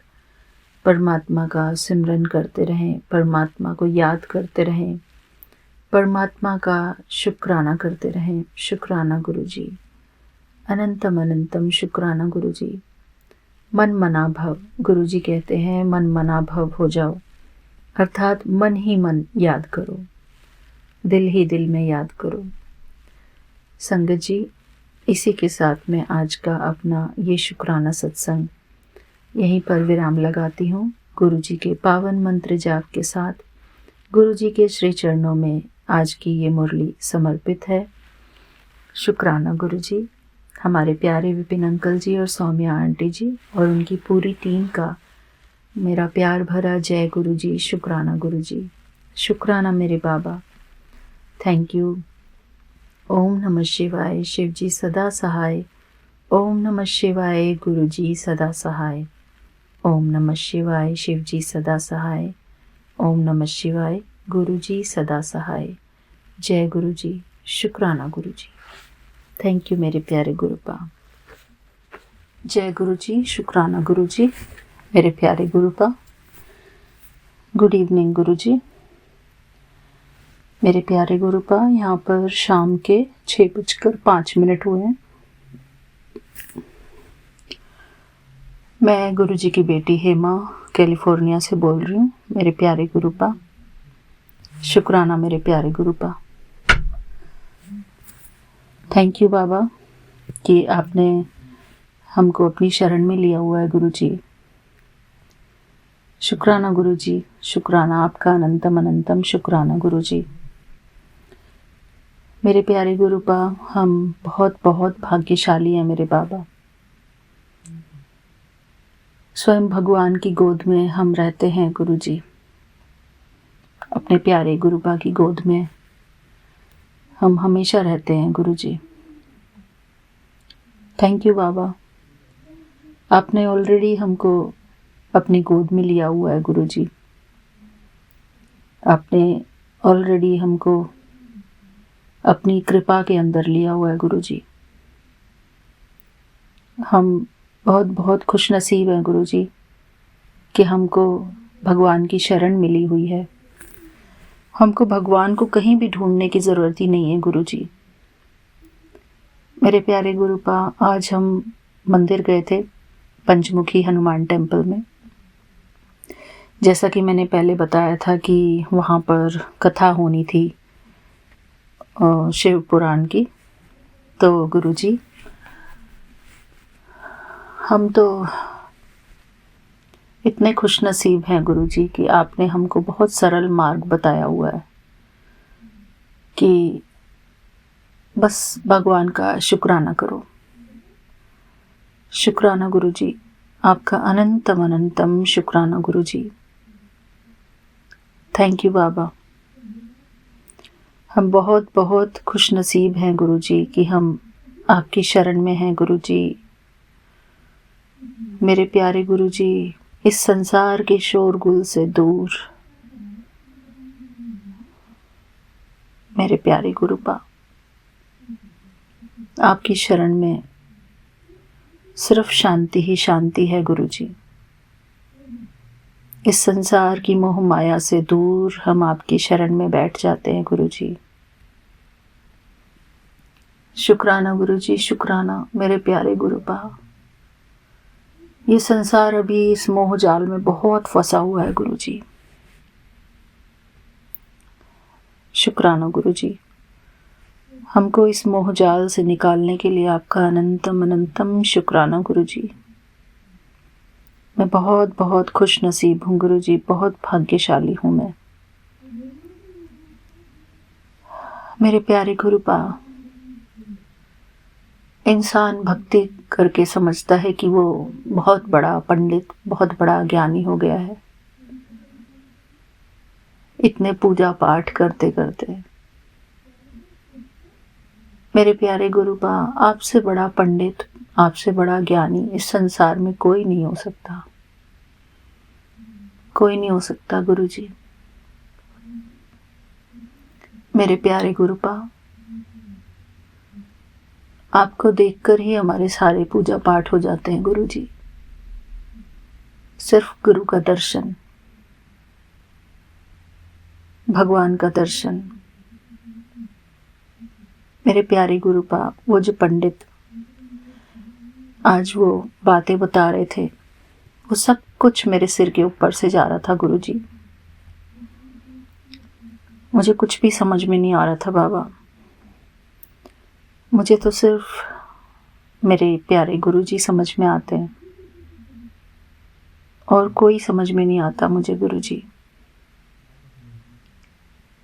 परमात्मा का सिमरन करते रहें, परमात्मा को याद करते रहें, परमात्मा का शुक्राना करते रहें। शुक्राना गुरुजी, अनंतम अनंतम शुक्राना गुरुजी। मन मना भव, गुरुजी कहते हैं मन मना भव हो जाओ, अर्थात मन ही मन याद करो, दिल ही दिल में याद करो। संगत जी, इसी के साथ मैं आज का अपना ये शुक्राना सत्संग यहीं पर विराम लगाती हूँ। गुरु जी के पावन मंत्र जाप के साथ गुरु जी के श्री चरणों में आज की ये मुरली समर्पित है। शुक्राना गुरु जी। हमारे प्यारे विपिन अंकल जी और सौम्या आंटी जी और उनकी पूरी टीम का मेरा प्यार भरा जय गुरु जी। शुक्राना गुरु जी, शुक्राना मेरे बाबा, थैंक यू। ओम नमः शिवाय, शिव जी सदा सहाय। ओम नमः शिवाय, गुरु जी सदा सहाय। ओम नमः शिवाय, शिव जी सदा सहाय। ओम नमः शिवाय, गुरु जी सदा सहाय। जय गुरु जी। शुक्राना गुरु जी। थैंक यू मेरे प्यारे गुरुपा। जय गुरु जी। शुक्राना गुरु जी, मेरे प्यारे गुरुपा। गुड इवनिंग गुरु जी, मेरे प्यारे गुरुपा। यहाँ पर शाम के 6:05 हुए हैं। मैं गुरु जी की बेटी हेमा कैलिफोर्निया से बोल रही हूँ। मेरे प्यारे गुरुपा, शुक्राना मेरे प्यारे गुरुपा। थैंक यू बाबा कि आपने हमको अपनी शरण में लिया हुआ है गुरु जी। शुक्राना गुरु जी, शुक्राना आपका अनंतम अनंतम शुक्राना गुरु जी। मेरे प्यारे गुरुपा, हम बहुत बहुत भाग्यशाली हैं मेरे बाबा। स्वयं भगवान की गोद में हम रहते हैं गुरु जी, अपने प्यारे गुरुपा की गोद में हम हमेशा रहते हैं गुरु जी। थैंक यू बाबा, आपने ऑलरेडी हमको अपनी गोद में लिया हुआ है गुरु जी। आपने ऑलरेडी हमको अपनी कृपा के अंदर लिया हुआ है गुरु जी। हम बहुत बहुत खुश नसीब हैं गुरु जी कि हमको भगवान की शरण मिली हुई है। हमको भगवान को कहीं भी ढूंढने की ज़रूरत ही नहीं है गुरु जी। मेरे प्यारे गुरुपा, आज हम मंदिर गए थे, पंचमुखी हनुमान टेम्पल में। जैसा कि मैंने पहले बताया था कि वहाँ पर कथा होनी थी शिव पुराण की। तो गुरुजी, हम तो इतने खुश नसीब हैं गुरुजी कि आपने हमको बहुत सरल मार्ग बताया हुआ है कि बस भगवान का शुक्राना करो। शुक्राना गुरुजी, आपका अनंतम अनंतम शुक्राना गुरुजी। थैंक यू बाबा। हम बहुत बहुत खुश नसीब हैं गुरुजी कि हम आपकी शरण में हैं गुरुजी। मेरे प्यारे गुरुजी, इस संसार के शोरगुल से दूर मेरे प्यारे गुरुपा, आपकी शरण में सिर्फ शांति ही शांति है गुरुजी। इस संसार की मोह माया से दूर हम आपकी शरण में बैठ जाते हैं गुरुजी। शुक्राना गुरुजी, शुक्राना मेरे प्यारे गुरुपा। ये संसार अभी इस मोह जाल में बहुत फंसा हुआ है गुरुजी। शुक्राना गुरुजी, हमको इस मोह जाल से निकालने के लिए आपका अनंतम अनंतम शुक्राना गुरुजी। मैं बहुत बहुत खुश नसीब हूँ गुरुजी, बहुत भाग्यशाली हूँ मैं। मेरे प्यारे गुरुपा, इंसान भक्ति करके समझता है कि वो बहुत बड़ा पंडित, बहुत बड़ा ज्ञानी हो गया है, इतने पूजा पाठ करते करते। मेरे प्यारे गुरुपा, आपसे बड़ा पंडित, आपसे बड़ा ज्ञानी इस संसार में कोई नहीं हो सकता, कोई नहीं हो सकता गुरुजी। मेरे प्यारे गुरुपा, आपको देखकर ही हमारे सारे पूजा पाठ हो जाते हैं गुरुजी। सिर्फ गुरु का दर्शन, भगवान का दर्शन। मेरे प्यारे गुरुपा, वो जो पंडित आज वो बातें बता रहे थे, वो सब कुछ मेरे सिर के ऊपर से जा रहा था गुरुजी। मुझे कुछ भी समझ में नहीं आ रहा था बाबा। मुझे तो सिर्फ मेरे प्यारे गुरुजी समझ में आते हैं और कोई समझ में नहीं आता मुझे गुरुजी।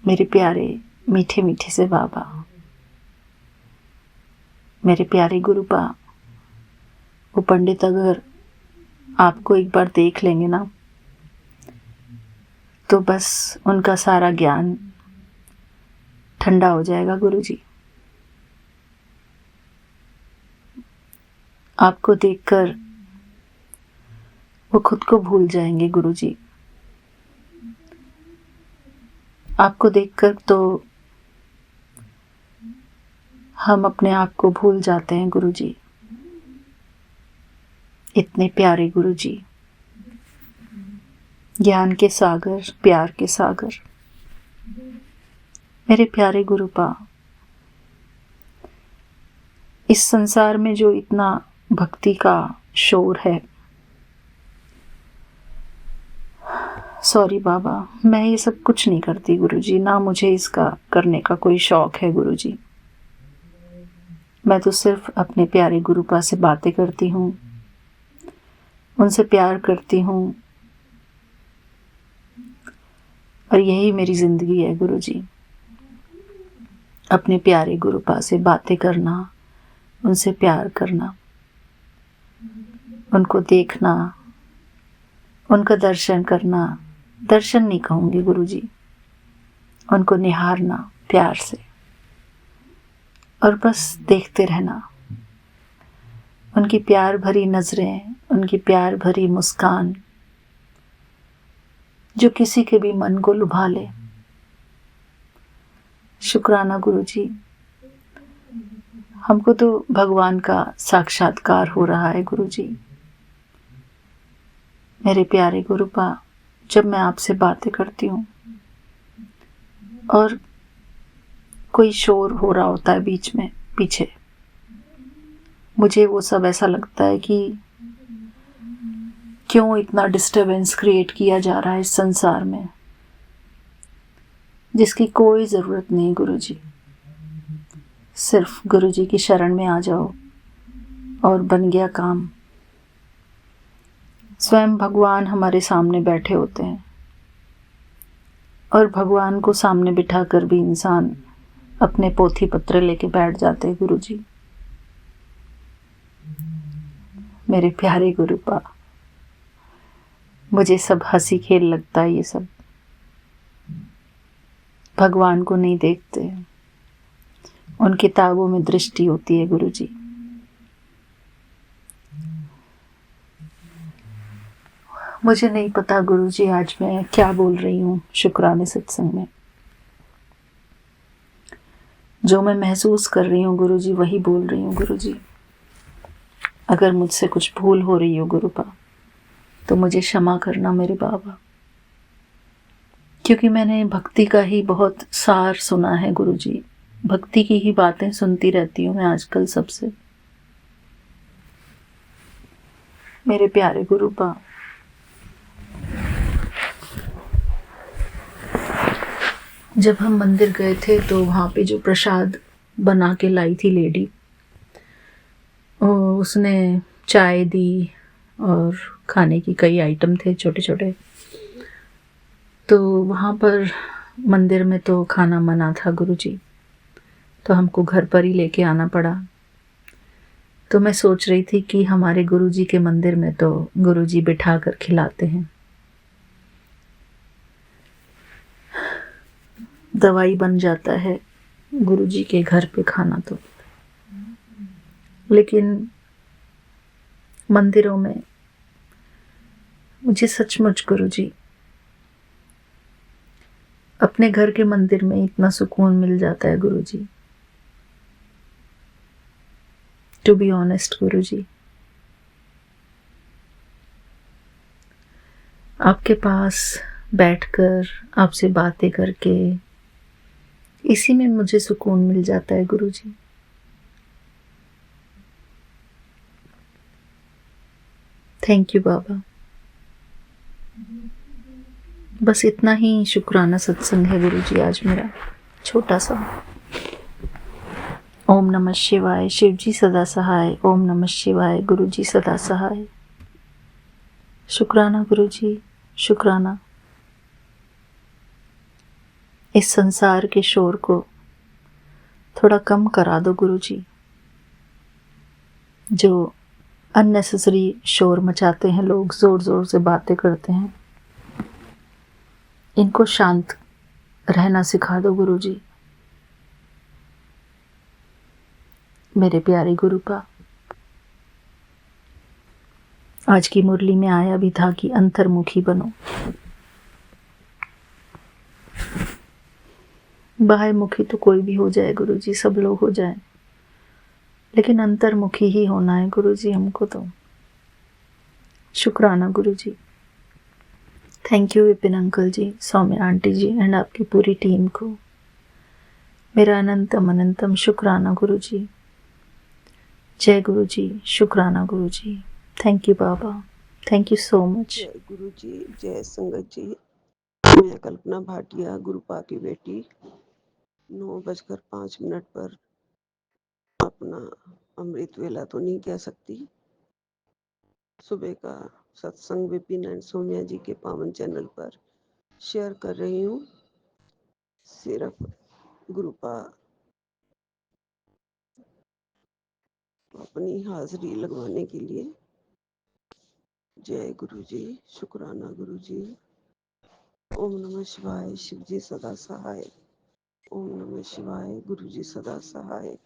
मेरे प्यारे मीठे मीठे से बाबा, मेरे प्यारे गुरुपा, वो पंडित अगर आपको एक बार देख लेंगे ना, तो बस उनका सारा ज्ञान ठंडा हो जाएगा गुरुजी। आपको देखकर वो खुद को भूल जाएंगे गुरुजी। आपको देखकर तो हम अपने आप को भूल जाते हैं गुरुजी। इतने प्यारे गुरुजी, ज्ञान के सागर, प्यार के सागर। मेरे प्यारे गुरुपा, इस संसार में जो इतना भक्ति का शोर है, सॉरी बाबा, मैं ये सब कुछ नहीं करती गुरुजी, ना मुझे इसका करने का कोई शौक है गुरुजी। मैं तो सिर्फ अपने प्यारे गुरुपा से बातें करती हूँ, उनसे प्यार करती हूँ, और यही मेरी जिंदगी है गुरुजी। अपने प्यारे गुरुपा से बातें करना, उनसे प्यार करना, उनको देखना, उनका दर्शन करना, दर्शन नहीं कहूँगी गुरुजी, उनको निहारना प्यार से और बस देखते रहना। उनकी प्यार भरी नज़रें, उनकी प्यार भरी मुस्कान जो किसी के भी मन को लुभा ले। शुक्राना गुरुजी, हमको तो भगवान का साक्षात्कार हो रहा है गुरुजी। मेरे प्यारे गुरुपा, जब मैं आपसे बातें करती हूँ और कोई शोर हो रहा होता है बीच में पीछे, मुझे वो सब ऐसा लगता है कि क्यों इतना डिस्टरबेंस क्रिएट किया जा रहा है इस संसार में, जिसकी कोई ज़रूरत नहीं गुरुजी। सिर्फ गुरुजी की शरण में आ जाओ और बन गया काम। स्वयं भगवान हमारे सामने बैठे होते हैं और भगवान को सामने बिठाकर भी इंसान अपने पोथी पत्र लेके बैठ जाते हैं गुरुजी। मेरे प्यारे गुरुपा, मुझे सब हंसी खेल लगता है। ये सब भगवान को नहीं देखते, उन किताबों में दृष्टि होती है गुरुजी। मुझे नहीं पता गुरुजी आज मैं क्या बोल रही हूँ शुक्राने सत्संग में। जो मैं महसूस कर रही हूँ गुरुजी वही बोल रही हूँ गुरुजी। अगर मुझसे कुछ भूल हो रही हो गुरुपा तो मुझे क्षमा करना मेरे बाबा, क्योंकि मैंने भक्ति का ही बहुत सार सुना है गुरुजी। भक्ति की ही बातें सुनती रहती हूँ मैं आजकल सबसे। मेरे प्यारे गुरुपा, जब हम मंदिर गए थे तो वहाँ पे जो प्रसाद बना के लाई थी लेडी, उसने चाय दी और खाने की कई आइटम थे छोटे छोटे। तो वहाँ पर मंदिर में तो खाना मना था गुरुजी, तो हमको घर पर ही लेके आना पड़ा। तो मैं सोच रही थी कि हमारे गुरुजी के मंदिर में तो गुरुजी बिठा कर खिलाते हैं, दवाई बन जाता है गुरुजी के घर पे खाना तो। लेकिन मंदिरों में मुझे सचमुच गुरुजी अपने घर के मंदिर में इतना सुकून मिल जाता है गुरुजी। टू बी ऑनेस्ट गुरुजी, आपके पास बैठकर आपसे बातें करके इसी में मुझे सुकून मिल जाता है गुरुजी। थैंक यू बाबा। बस इतना ही शुक्राना सत्संग है गुरुजी आज मेरा, छोटा सा। ओम नमः शिवाय, शिवजी सदा सहाय। ओम नमः शिवाय, गुरुजी सदा सहाय। शुक्राना गुरुजी, शुक्राना। इस संसार के शोर को थोड़ा कम करा दो गुरुजी। जो अननेसेसरी शोर मचाते हैं लोग, जोर जोर से बातें करते हैं, इनको शांत रहना सिखा दो गुरुजी। मेरे प्यारे गुरुपा, आज की मुरली में आया भी था कि अंतर्मुखी बनो। बाह्यमुखी तो कोई भी हो जाए गुरुजी, सब लोग हो जाए, लेकिन अंतर्मुखी ही होना है गुरुजी हमको तो। शुक्राना Guruji. Thank you Vipin uncle ji, Saumya aunty ji and आपकी पूरी टीम को मेरा अनंतम अनंतम शुक्राना गुरुजी। जय गुरुजी, शुक्राना Guruji. Thank you Baba, thank you so much. जय गुरु जी, जय संगत जी। मैं कल्पना भाटिया, गुरुपा की बेटी, 9:05 पर अपना अमृत वेला तो नहीं कह सकती, सुबह का सत्संग विपिन एंड सोम्या जी के पावन चैनल पर शेयर कर रही हूँ। सिर्फ गुरुपा अपनी हाजिरी लगवाने के लिए जय गुरु जी, शुक्राना गुरु जी। ओम नमः शिवाय, शिव जी सदा सहाय। ओम नमः शिवाय, गुरु जी सदा सहाय।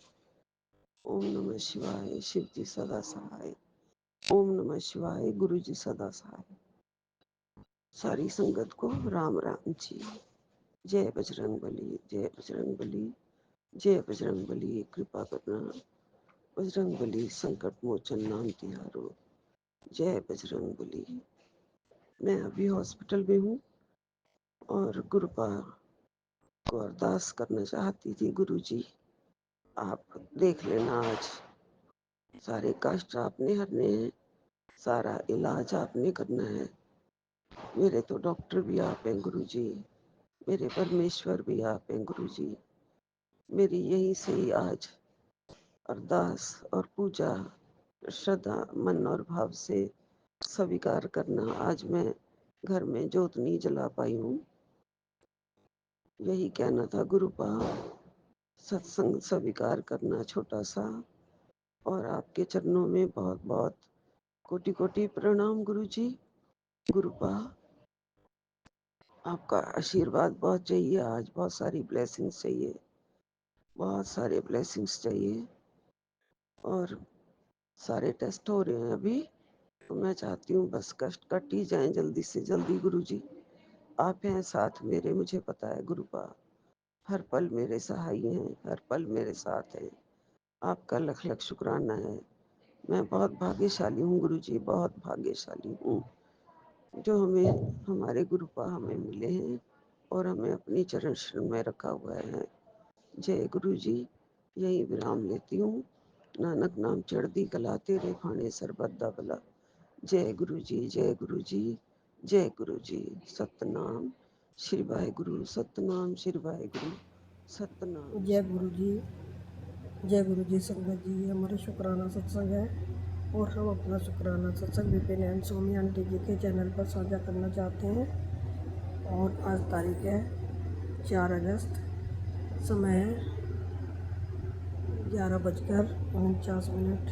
ओम नमः शिवाय, शिव जी सदा सहाय। ओम नमः शिवाय, गुरु जी सदा सहाय। सारी संगत को राम राम जी। जय बजरंग बली, जय बजरंग बली, जय बजरंग बली। कृपा करना बजरंग बली, संकट मोचन नाम तिहारो। जय बजरंग बली। मैं अभी हॉस्पिटल में हूँ और गुरुपा को अरदास करना चाहती थी। गुरु जी आप देख लेना, आज सारे कष्ट आपने हरने हैं, सारा इलाज आपने करना है। मेरे तो डॉक्टर भी आप हैं गुरु जी, मेरे परमेश्वर भी आप हैं गुरु जी। मेरी यहीं से ही आज अरदास और पूजा श्रद्धा मन और भाव से स्वीकार करना। आज मैं घर में जोत नहीं जला पाई हूँ। यही कहना था गुरुपा, सत्संग स्वीकार करना छोटा सा। और आपके चरणों में बहुत बहुत कोटि कोटि प्रणाम गुरु जी। गुरुपा आपका आशीर्वाद बहुत चाहिए, आज बहुत सारी ब्लेसिंग्स चाहिए, बहुत सारे ब्लेसिंग्स चाहिए। और सारे टेस्ट हो रहे हैं अभी, तो मैं चाहती हूँ बस कष्ट कट ही जाए जल्दी से जल्दी। गुरु जी आप हैं साथ मेरे, मुझे पता है गुरुपा हर पल मेरे सहाय हैं, हर पल मेरे साथ हैं। आपका लख लख शुक्राना है। मैं बहुत भाग्यशाली हूँ गुरु जी, बहुत भाग्यशाली हूँ जो हमें हमारे गुरुपा हमें मिले हैं और हमें अपनी चरण शरण में रखा हुआ है। जय गुरु जी। यही विराम लेती हूँ। नानक नाम चढ़दी कला, तेरे खाने सरबत भला। जय गुरु जी, जय गुरु जी, जय गुरु जी। सतनाम श्री वाहिगुरु, सतनाम श्री वाहिगुरु, सतनाम जय श्री गुरु जी, वाहिगुरु। जय गुरु जी। संगत जी, ये हमारा शुक्राना सत्संग है और हम अपना शुक्राना सत्संग विपिन एंड सोमी आंटी जी के चैनल पर साझा करना चाहते हैं। और आज तारीख है 4 अगस्त, समय है 11:49।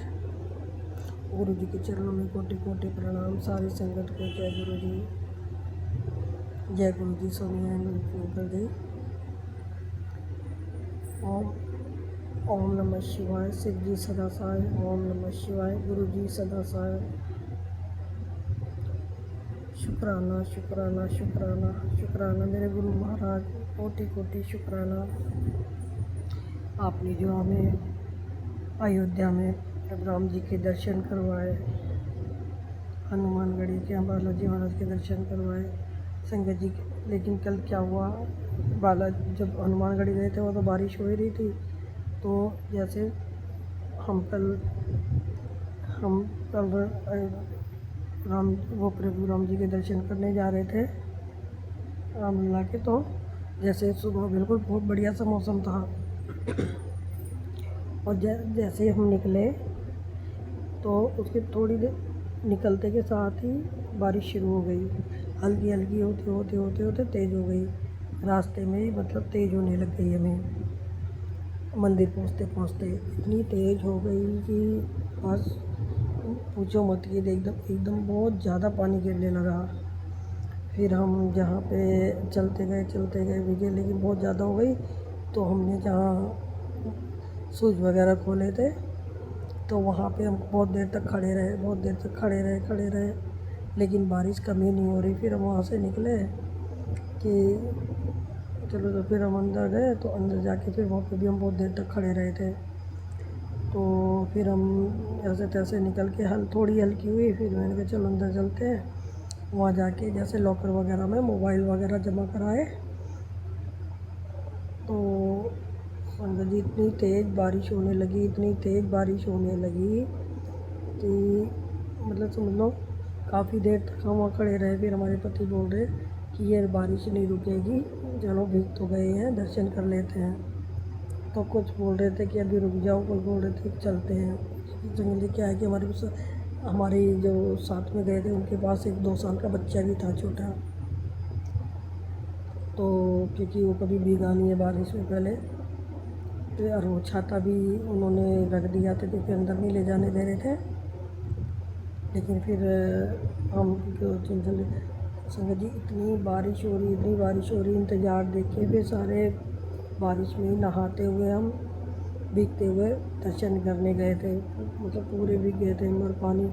गुरु जी के चरणों में कोटि कोटि प्रणाम। सारी संगत को जय गुरु जी, जय गुरु जी। सोमी एंड अंकल जी। ओम नमः शिवाय, शिव जी सदा सहाय। ओम नमः शिवाय, गुरु जी सदा सहाय। शुक्राना शुक्राना शुक्राना शुक्राना मेरे गुरु महाराज, कोटि कोटि शुक्राना। आपने जो हमें अयोध्या में प्रभु राम जी के दर्शन करवाए, हनुमानगढ़ी के बालाजी महाराज के दर्शन करवाए संगत जी। लेकिन कल क्या हुआ, जब हनुमानगढ़ी गए थे वो तो बारिश हो ही रही थी। तो जैसे हम कल प्रभु राम जी के दर्शन करने जा रहे थे रामलीला के, तो जैसे सुबह बिल्कुल बहुत बढ़िया सा मौसम था और जैसे हम निकले तो उसके थोड़ी देर निकलते के साथ ही बारिश शुरू हो गई। हल्की हल्की होते होते होते होते तेज़ हो गई। रास्ते में ही मतलब तेज़ होने लग गई। हमें मंदिर पहुँचते पहुँचते इतनी तेज़ हो गई कि बस पूछो मत कि एकदम बहुत ज़्यादा पानी गिरने लगा। फिर हम जहाँ पे चलते गए भीगे, लेकिन बहुत ज़्यादा हो गई। तो हमने जहाँ शूज़ वगैरह खोले थे तो वहाँ पे हम बहुत देर तक खड़े रहे, लेकिन बारिश कम ही नहीं हो रही। फिर हम वहाँ से निकले कि चलो, तो फिर हम अंदर गए। तो अंदर जाके फिर वहाँ पे भी हम बहुत देर तक खड़े रहे थे। तो फिर हम ऐसे तैसे निकल के थोड़ी हल्की हुई। फिर मैंने कहा चलो अंदर चलते हैं। वहाँ जाके जैसे लॉकर वगैरह में मोबाइल वगैरह जमा कराए तो संगत जी इतनी तेज़ बारिश होने लगी कि मतलब समझ लो काफ़ी देर तक हम वहाँ खड़े रहे। फिर हमारे पति बोल रहे कि ये बारिश नहीं रुकेगी, चलो भीग तो गए हैं, दर्शन कर लेते हैं। तो कुछ बोल रहे थे कि अभी रुक जाओ, कुछ बोल रहे थे कि चलते हैं। जंगली क्या है कि हमारे जो साथ में गए थे उनके पास 1-2 साल का बच्चा भी था छोटा। तो क्योंकि वो कभी भीगा नहीं है बारिश में पहले, तो और वो छाता भी उन्होंने रख दिया था क्योंकि अंदर नहीं ले जाने दे रहे थे। लेकिन फिर हम चले संगत जी, इतनी बारिश हो रही, इंतज़ार देखे फिर सारे बारिश में ही नहाते हुए हम भीगते हुए दर्शन करने गए थे, मतलब पूरे भीग गए थे और पानी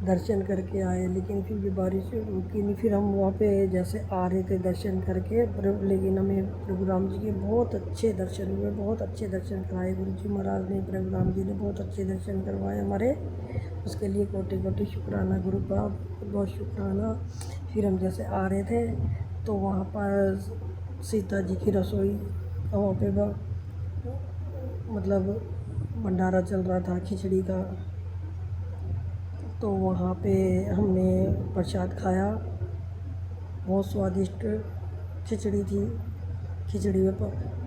दर्शन करके आए। लेकिन फिर भी बारिश रुकी नहीं। फिर हम वहाँ पे जैसे आ रहे थे दर्शन करके, लेकिन हमें प्रभु राम जी के बहुत अच्छे दर्शन हुए, बहुत अच्छे दर्शन कराए गुरु जी महाराज ने, प्रभु राम जी ने बहुत अच्छे दर्शन करवाए हमारे। उसके लिए कोटि कोटि शुक्राना गुरु का, बहुत बहुत शुक्राना। फिर हम जैसे आ रहे थे तो वहाँ पर सीता जी की रसोई वहाँ पे मतलब भंडारा चल रहा था खिचड़ी का, तो वहाँ पे हमने प्रसाद खाया। बहुत स्वादिष्ट खिचड़ी थी, खिचड़ी में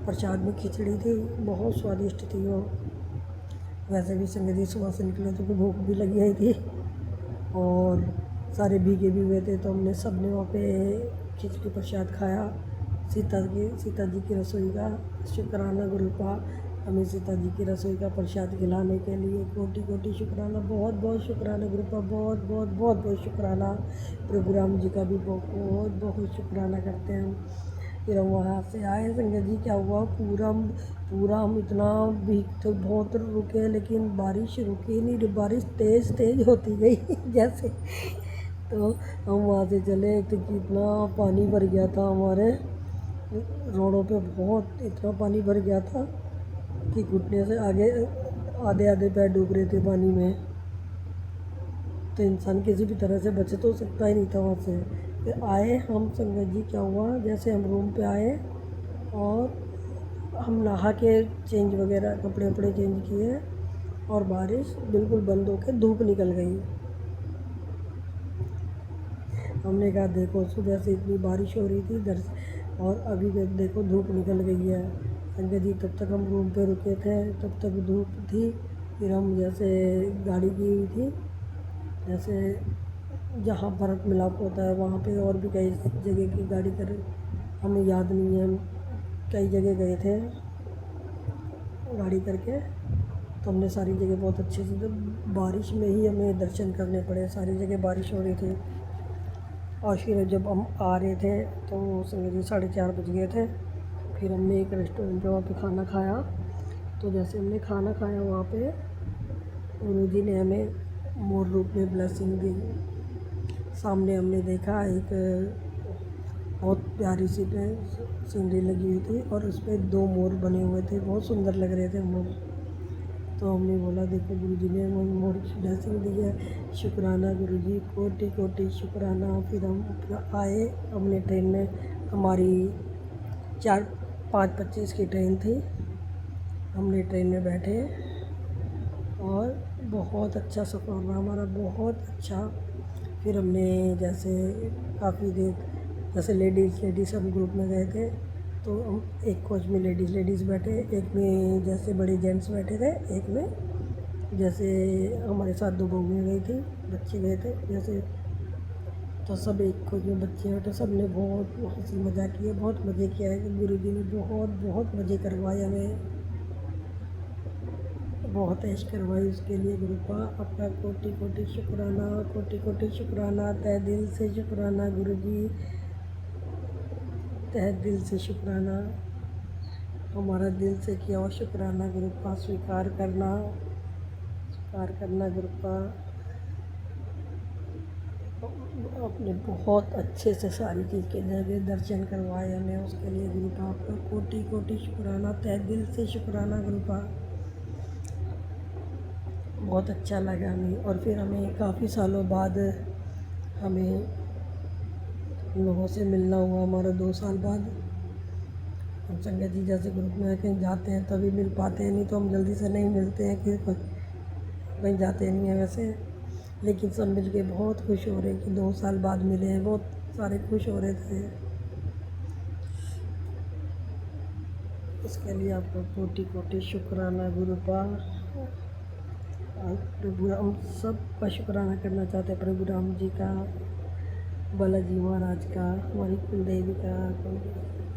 प्रसाद में खिचड़ी थी, बहुत स्वादिष्ट थी वो। वैसे भी संगत जी सुबह से निकले तो भूख भी लगी आई थी और सारे भीगे भी हुए थे, तो हमने सब ने वहाँ पे खिचड़ी प्रसाद खाया। सीता जी की रसोई का शुक्राना गुरु का, हमें सीता जी की रसोई का प्रसाद खिलाने के लिए कोटि कोटि शुक्राना, बहुत बहुत शुक्राना गुरु का, बहुत बहुत बहुत बहुत शुक्राना। प्रभु राम जी का भी बहुत बहुत शुक्राना करते हैं हम। फिर हम वहाँ से आए संगत जी, क्या हुआ पूरा हम इतना भीगते बहुत रुके, लेकिन बारिश रुकी नहीं, बारिश तेज़ होती गई जैसे। तो हम वहाँ से चले तो कितना पानी भर गया था हमारे रोडों पे, बहुत इतना पानी भर गया था कि घुटने से आगे आधे पैर डूब रहे थे पानी में। तो इंसान किसी भी तरह से बचे तो सकता ही नहीं था वहाँ से। फिर आए हम संगत जी, क्या हुआ जैसे हम रूम पे आए और हम नहा के चेंज वगैरह कपड़े वपड़े चेंज किए और बारिश बिल्कुल बंद होकर धूप निकल गई। हमने कहा देखो सुबह से इतनी बारिश हो रही थी और अभी देखो धूप निकल गई है। संगत जी तब तक हम रूम पे रुके थे, तब तक धूप थी। फिर हम जैसे गाड़ी की हुई थी, जैसे जहाँ बर्फ़ मिलाप होता है वहाँ पे और भी कई जगह की गाड़ी कर, हमें याद नहीं है, हम कई जगह गए थे गाड़ी करके। तो हमने सारी जगह बहुत अच्छे से, तो बारिश में ही हमें दर्शन करने पड़े, सारी जगह बारिश हो रही थी। और फिर जब हम आ रहे थे तो संगत जी 4:30 बज गए थे। फिर हमने एक रेस्टोरेंट पे वहाँ पे खाना खाया। तो जैसे हमने खाना खाया वहाँ पे गुरु जी ने हमें मोर रूप में ब्लेसिंग दी। सामने हमने देखा एक बहुत प्यारी सी सीनरी लगी हुई थी और उस पर 2 मोर बने हुए थे, बहुत सुंदर लग रहे थे मोर। तो हमने बोला देखो गुरु जी ने मोर की ब्लेसिंग दी है, शुक्राना गुरु जी, कोटि कोटि शुक्राना। फिर हम अपना आए अपने ट्रेन में, हमारी 5:25 की ट्रेन थी। हमने ट्रेन में बैठे और बहुत अच्छा सफ़र रहा हमारा, बहुत अच्छा। फिर हमने जैसे काफ़ी देर, जैसे लेडीज़ हम ग्रुप में गए थे, तो हम एक कोच में लेडीज़ बैठे, एक में जैसे बड़े जेंट्स बैठे थे, एक में जैसे हमारे साथ 2 बहुएँ गई थी, बच्चे गए थे जैसे। तो सब एक कोच में बच्चे बैठे, सब ने बहुत हंसी मज़ाक किए, बहुत मज़े किया है। गुरु जी ने बहुत मज़े करवाए हमें, बहुत ऐश करवाई। उसके लिए गुरु का अपना कोटि कोटि शुक्राना, कोटि कोटि शुक्राना, तहे दिल से शुक्राना गुरु जी, तहे दिल से शुक्राना। हमारा दिल से किया हुआ शुक्राना गुरु का स्वीकार करना गुरु का। अपने बहुत अच्छे से सारी चीज़ के जगह दर्शन करवाए हमें, उसके लिए गुरु का आपका कोटि कोटि शुक्राना, तहे दिल से शुक्राना गुरु का। बहुत अच्छा लगा हमें। और फिर हमें काफ़ी सालों बाद हमें लोगों से मिलना हुआ, हमारा 2 साल बाद। हम संगत जी जैसे ग्रुप में कहीं जाते हैं तभी मिल पाते हैं, नहीं तो हम जल्दी से नहीं मिलते हैं, कि कहीं जाते नहीं हैं वैसे। लेकिन सब मिल के बहुत खुश हो रहे हैं कि 2 साल बाद मिले हैं, बहुत सारे खुश हो रहे थे। उसके लिए आपका कोटि कोटि शुक्राना गुरु का। प्रभु हम सब का शुक्राना करना चाहते हैं, प्रभु राम जी का, बालाजी महाराज का, हमारी कुल देवी का,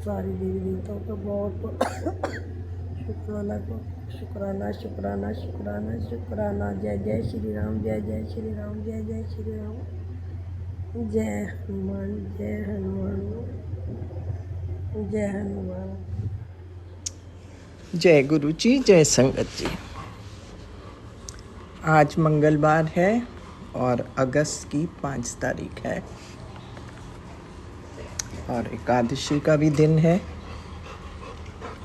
सारी देवी देवताओं का बहुत शुक्राना को शुक्राना शुक्राना शुक्राना शुक्राना। जय जय श्री राम, जय जय श्री राम, जय जय श्री राम। जय हनुमान, जय हनुमान, जय हनुमान। जय गुरु जी, जय संगत जी। आज मंगलवार है और अगस्त की 5 तारीख है और एकादशी का भी दिन है।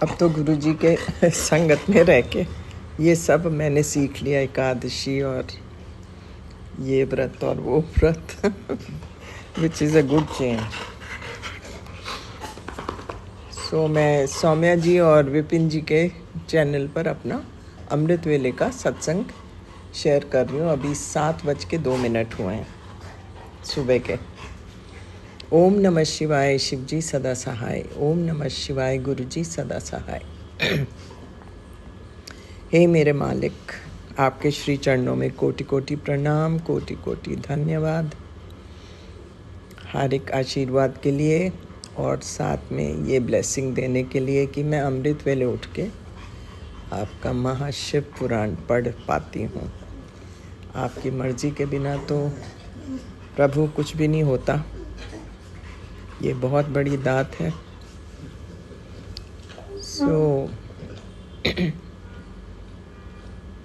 अब तो गुरु जी के संगत में रह के ये सब मैंने सीख लिया, एकादशी और ये व्रत और वो व्रत which is a good change. So मैं सौम्या जी और विपिन जी के चैनल पर अपना अमृत वेले का सत्संग शेयर कर रही हूँ। अभी 7:02 हुए हैं सुबह के। ओम नमः शिवाय, शिव जी सदा सहाय। ओम नमः शिवाय, गुरु जी सदा सहाय। हे मेरे मालिक, आपके श्री चरणों में कोटि कोटि प्रणाम, कोटि कोटि धन्यवाद हर एक आशीर्वाद के लिए और साथ में ये ब्लेसिंग देने के लिए कि मैं अमृत वेले उठ के आपका महाशिव पुराण पढ़ पाती हूँ। आपकी मर्जी के बिना तो प्रभु कुछ भी नहीं होता। ये बहुत बड़ी दात है।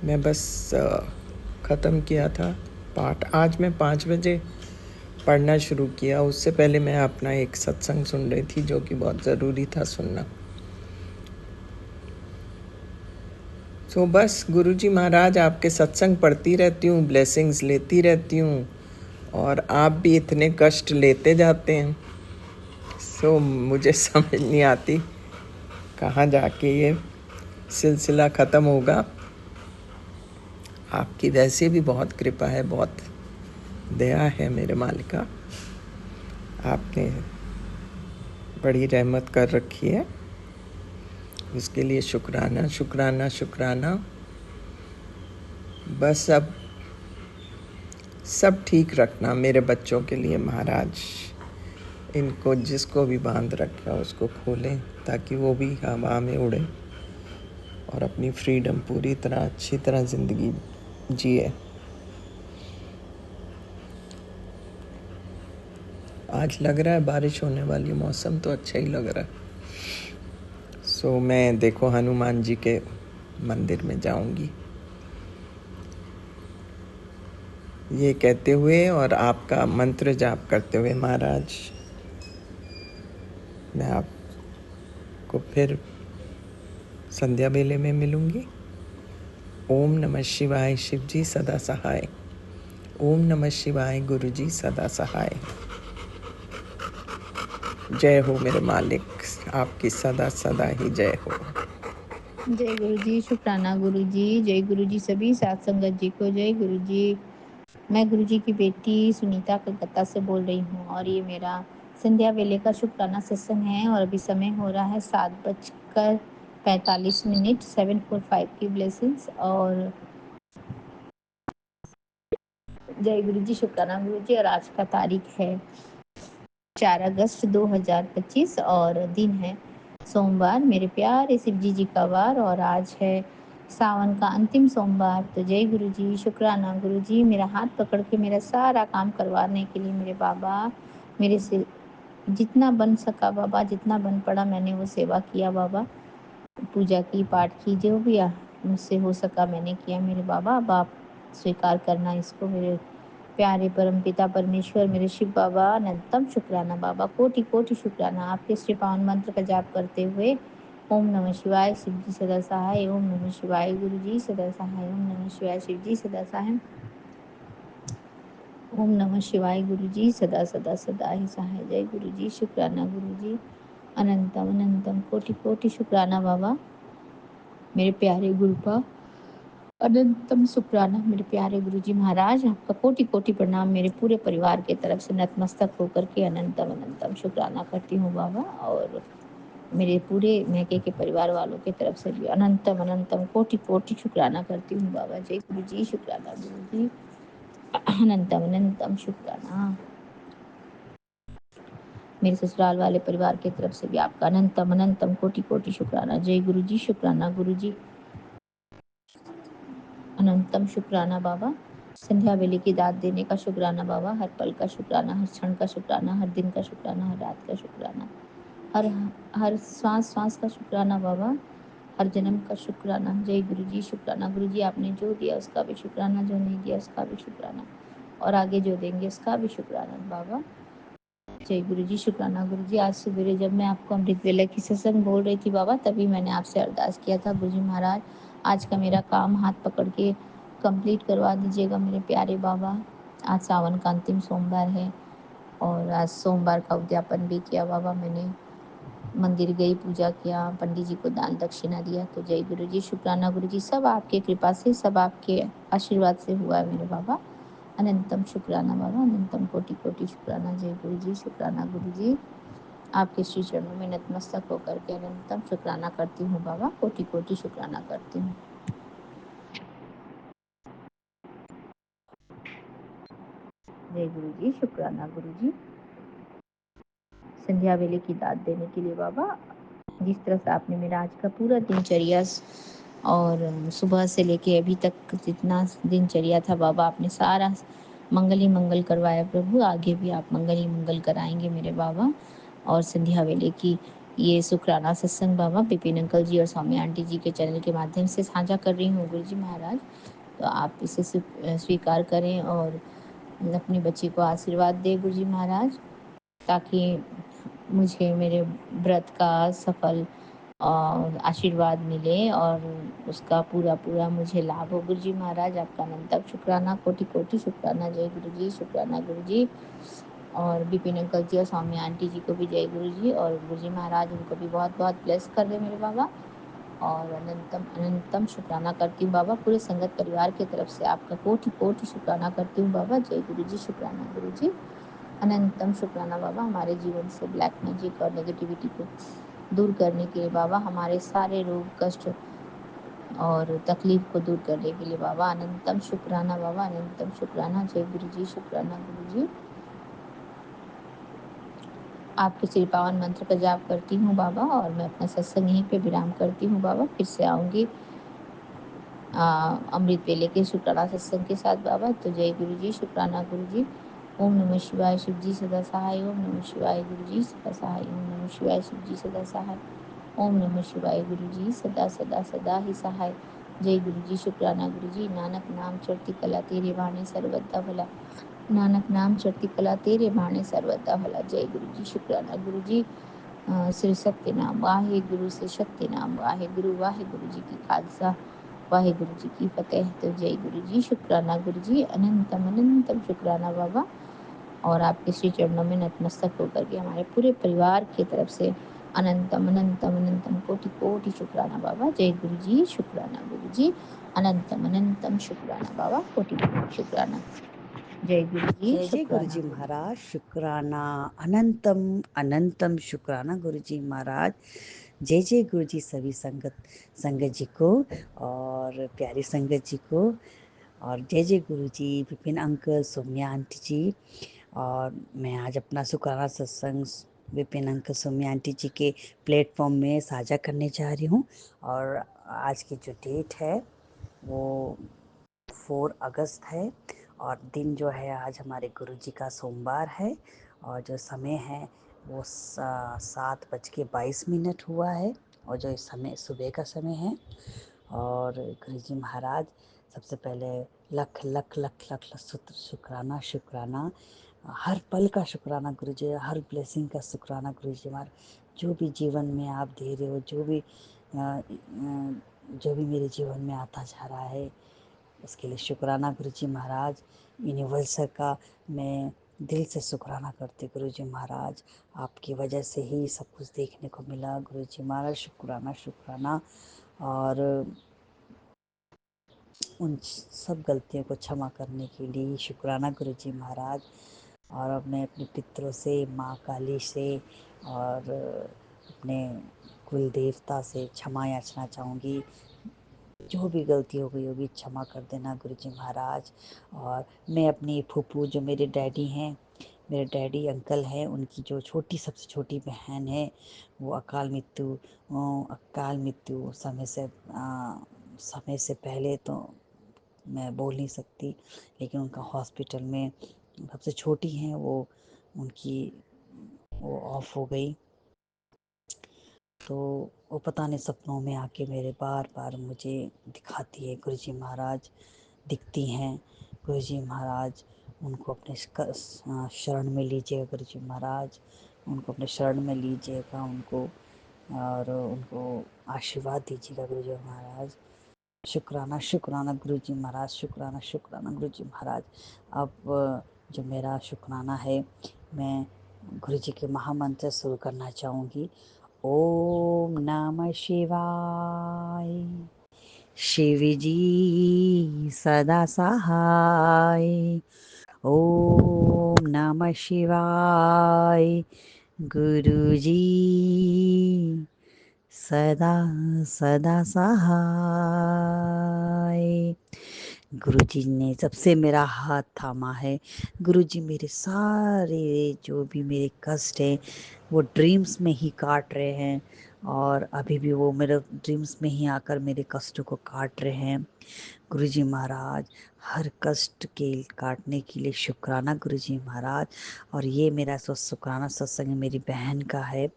मैं बस ख़त्म किया था पाठ। आज मैं 5 बजे पढ़ना शुरू किया। उससे पहले मैं अपना एक सत्संग सुन रही थी जो कि बहुत ज़रूरी था सुनना। बस गुरुजी महाराज आपके सत्संग पढ़ती रहती हूँ, ब्लेसिंग्स लेती रहती हूँ और आप भी इतने कष्ट लेते जाते हैं। मुझे समझ नहीं आती कहाँ जाके ये सिलसिला ख़त्म होगा। आपकी वैसे भी बहुत कृपा है, बहुत दया है मेरे मालिका। आपने बड़ी रहमत कर रखी है, उसके लिए शुक्राना शुक्राना शुक्राना। बस अब सब ठीक रखना मेरे बच्चों के लिए महाराज। इनको जिसको भी बांध रखा उसको खोलें ताकि वो भी हवा में उड़े और अपनी फ्रीडम पूरी तरह अच्छी तरह ज़िंदगी जिए। आज लग रहा है बारिश होने वाली, मौसम तो अच्छा ही लग रहा है। मैं देखो हनुमान जी के मंदिर में जाऊंगी ये कहते हुए और आपका मंत्र जाप करते हुए महाराज। मैं आपको फिर संध्या बेले में मिलूंगी। ओम नमः शिवाय, शिव जी सदा सहाय। ओम नमः शिवाय, गुरु जी सदा सहाय। जय हो मेरे मालिक, आपकी सदा सदा ही जय हो। जय गुरु जी, शुक्राना गुरु जी। जय गुरु जी, सभी साथ संगत जी को जय गुरु जी। मैं गुरु जी की बेटी सुनीता कलकत्ता से बोल रही हूँ और ये मेरा संध्या वेले का शुक्राना सत्संग है और अभी समय हो रहा है 7:45 7:45 की ब्लेसिंग्स। और जय गुरु जी, शुक्राना गुरु जी। और आज का तारीख है 4 अगस्त 2025 और दिन है सोमवार, मेरे प्यारे शिव जी का वार। और आज है सावन का अंतिम सोमवार। तो जय गुरु जी, शुक्राना गुरु जी। मेरा हाथ पकड़ के मेरा सारा काम करवाने के लिए मेरे बाबा, मेरे से जितना बन सका बाबा, जितना बन पड़ा मैंने वो सेवा किया बाबा, पूजा की, पाठ की, जो भी मुझसे हो सका मैंने किया मेरे बाबा। अब आप स्वीकार करना इसको। मेरे प्यारे परम पिता परमेश्वर, मेरे शिव बाबा, अनंतम शुक्राना बाबा, कोटि कोटि शुक्राना। आपके श्री पावन मंत्र का जाप करते हुए ओम नमः शिवाय, शिव जी सदा सहाय। ओम नमः शिवाय, गुरु जी सदा सहाय। ओम नमः शिवाय, शिव जी सदा सहाय। ओम नमः शिवाय, गुरु जी सदा सदा सदा ही सहाय। जय गुरु जी, शुक्राना गुरु जी, अनंतम अनंतम कोटि कोटि शुक्राना बाबा, मेरे प्यारे गुरुपा, अनंतम शुक्राना मेरे प्यारे गुरु जी महाराज। आपका कोटि कोटि प्रणाम मेरे पूरे परिवार के तरफ से नतमस्तक होकर के अनंतम अनंतम शुक्राना करती हूँ बाबा। और मेरे पूरे मैके के परिवार वालों की तरफ से भी अनंतम अनंतम कोटि कोटि शुक्राना करती हूँ बाबा। जय गुरु जी, शुक्राना गुरु जी, अनंतम अनंतम शुक्राना। मेरे ससुराल वाले परिवार की तरफ से भी आपका अनंतम अनंतम कोटि कोटि शुक्राना। जय गुरु जी, शुक्राना गुरु जी, अनंतम शुक्राना बाबा। संध्या वेले की दाद देने का शुक्राना बाबा, हर पल का शुक्राना, हर क्षण का शुक्राना, हर दिन का शुक्राना, हर रात का शुक्राना, हर हर श्वास श्वास का शुक्राना बाबा, हर जन्म का शुक्राना। जय गुरु जी, शुक्राना गुरु जी, आपने जो दिया उसका भी शुक्राना, जो नहीं दिया उसका भी शुक्राना, और आगे जो देंगे उसका भी शुक्राना बाबा। जय गुरु जी, शुक्राना गुरु जी। आज सवेरे जब मैं आपको अमृत वेला की सत्संग बोल रही थी बाबा, तभी मैंने आपसे अरदास किया था, गुरु जी महाराज आज का मेरा काम हाथ पकड़ के कंप्लीट करवा दीजिएगा मेरे प्यारे बाबा। आज सावन का अंतिम सोमवार है और आज सोमवार का उद्यापन भी किया बाबा मैंने, मंदिर गई, पूजा किया, पंडित जी को दान दक्षिणा दिया। तो जय गुरु जी, शुक्राना गुरु जी, सब आपके कृपा से, सब आपके आशीर्वाद से हुआ है मेरे बाबा। अनंतम शुक्राना बाबा, अनंतम कोटि कोटि शुक्राना। जय गुरु जी, शुक्राना गुरु जी, आपके श्री चरणों में नतमस्तक होकर के अनंतम शुक्राना करती हूँ बाबा, कोटि कोटि शुक्राना करती हूँ। जय गुरु जी, शुक्राना गुरु जी, संध्या वेले की दाद देने के लिए बाबा। जिस तरह से आपने मेरा आज का पूरा दिनचर्या और सुबह से लेके अभी तक जितना दिनचर्या था बाबा, आपने सारा मंगल ही मंगल करवाया प्रभु, आगे भी आप मंगल ही मंगल कराएंगे मेरे बाबा। और संध्या वेले की ये शुक्राना सत्संग बाबा विपिन अंकल जी और स्वामी आंटी जी के चैनल के माध्यम से साझा कर रही हूँ गुरु जी महाराज। तो आप इसे स्वीकार करें और अपनी बच्ची को आशीर्वाद दे गुरु जी महाराज, ताकि मुझे मेरे व्रत का सफल और आशीर्वाद मिले और उसका पूरा पूरा मुझे लाभ हो गुरु जी महाराज। आपका अनंतम शुक्राना, कोटि कोटि शुक्राना। जय गुरु जी, शुक्राना गुरु जी। और विपिन अंकल जी और स्वामी आंटी जी को भी जय गुरु जी, और गुरु जी महाराज उनको भी बहुत बहुत ब्लेस कर रहे मेरे बाबा। और अनंतम अनंतम शुक्राना करती हूँ बाबा, पूरे संगत परिवार की तरफ से आपका कोटि कोटि शुक्राना करती हूँ बाबा। जय गुरु जी, शुक्राना गुरु जी, अनंतम शुक्राना बाबा। हमारे जीवन से ब्लैक मैजिक और नेगेटिविटी को दूर करने के लिए बाबा, हमारे सारे रोग कष्ट और तकलीफ को दूर करने के लिए बाबा, अनंतम शुक्राना बाबा, अनंतम शुक्राना। जय गुरु जी, शुक्राना गुरु जी। आपके श्री पावन मंत्र का जाप करती हूँ बाबा, और मैं अपना सत्संग यहीं पे विराम करती हूँ बाबा। फिर से आऊँगी अमृत वेले के शुक्राना सत्संग के साथ बाबा। तो जय गुरु जी, शुक्राना गुरु जी। ओम नमः शिवाय, शिव जी सदा सहाय। ओम नमः शिवाय, गुरु जी सदा सहाय। ओम नमः शिवाय, शिव जी सदा सहाय। ओम नमः शिवाय, गुरु जी सदा सदा सदा ही सहाय। जय गुरु जी, शुक्राना गुरु जी। नानक नाम चढ़ती कला तेरे बाणे सर्वदा भला, नानक नाम चढ़ती कला तेरे बाणे सर्वदा भला। जय गुरु जी, शुक्राना गुरु जी। श्री सत्य नाम वाहे गुरु, से सत्य नाम वाहे गुरु, वाहे गुरु जी की खालसा वाहे गुरु जी की फतेह। तो जय गुरु जी, शुक्राना गुरु जी, अनंतम अनंतम शुक्राना बाबा। और आपके श्री चरणों में नतमस्तक होकर के हमारे पूरे परिवार की तरफ से अनंतम अनंतम अनंतम कोटि कोटि शुक्राना बाबा। जय गुरु जी, शुक्राना गुरु जी, अनंतम अनंतम शुक्राना बाबा, कोटि कोटि शुक्राना। जय गुरु जी, जय जय गुरु शुक्राना जी महाराज, शुक्राना, अनंतम अनंतम शुक्राना गुरु जी महाराज। जय जय गुरु जी सभी संगत जी को और प्यारी संगत जी को, और जय जय गुरु जी विपिन अंकल, सोम्या आंटी जी। और मैं आज अपना शुक्राना सत्संग विपिन अंकल, सोम्या आंटी जी के प्लेटफॉर्म में साझा करने जा रही हूँ। और आज की जो डेट है वो 4 अगस्त है, और दिन जो है आज हमारे गुरुजी का सोमवार है, और जो समय है वो 7:22 हुआ है, और जो इस समय सुबह का समय है। और गुरुजी महाराज सबसे पहले लख लख लख लख लख शुक्राना, शुक्राना, हर पल का शुक्राना गुरुजी, हर ब्लेसिंग का शुक्राना गुरुजी महाराज। जो भी जीवन में आप दे रहे हो, जो भी मेरे जीवन में आता जा रहा है, उसके लिए शुक्राना गुरुजी महाराज। यूनिवर्सल का मैं दिल से शुक्राना करती गुरुजी महाराज, आपकी वजह से ही सब कुछ देखने को मिला गुरुजी महाराज, शुक्राना शुक्राना। और उन सब गलतियों को क्षमा करने के लिए शुक्राना गुरुजी महाराज। और अब मैं अपने पितरों से, माँ काली से और अपने कुल देवता से क्षमा याचना चाहूँगी। जो भी गलती हो गई होगी क्षमा कर देना गुरुजी महाराज। और मैं अपनी फूफू, जो मेरे डैडी हैं, मेरे डैडी अंकल हैं, उनकी जो छोटी सबसे छोटी बहन है वो अकाल मृत्यु समय से पहले तो मैं बोल नहीं सकती, लेकिन उनका हॉस्पिटल में सबसे छोटी हैं वो ऑफ हो गई। तो वो पता नहीं सपनों में आके मेरे बार बार मुझे दिखाती है। गुरुजी महाराज दिखती हैं। गुरुजी महाराज उनको अपने शरण में लीजिएगा। गुरुजी महाराज उनको अपने शरण में लीजिएगा, उनको आशीर्वाद दीजिएगा। गुरुजी महाराज शुक्राना शुक्राना गुरुजी महाराज, शुक्राना शुक्राना गुरुजी महाराज। अब जो मेरा शुक्राना है, मैं गुरुजी के महामंत्र शुरू करना चाहूँगी। ओम नमः शिवाय। शिव जी सदा सहाय। ओम नमः शिवाय। गुरु जी सदा सदा सहाय। गुरुजी ने सबसे मेरा हाथ थामा है। गुरुजी मेरे सारे जो भी मेरे कष्ट हैं वो ड्रीम्स में ही काट रहे हैं, और अभी भी वो मेरे ड्रीम्स में ही आकर मेरे कष्टों को काट रहे हैं। गुरुजी महाराज हर कष्ट के काटने के लिए शुक्राना गुरुजी महाराज। और ये मेरा शुक्राना सत्संग मेरी बहन का है।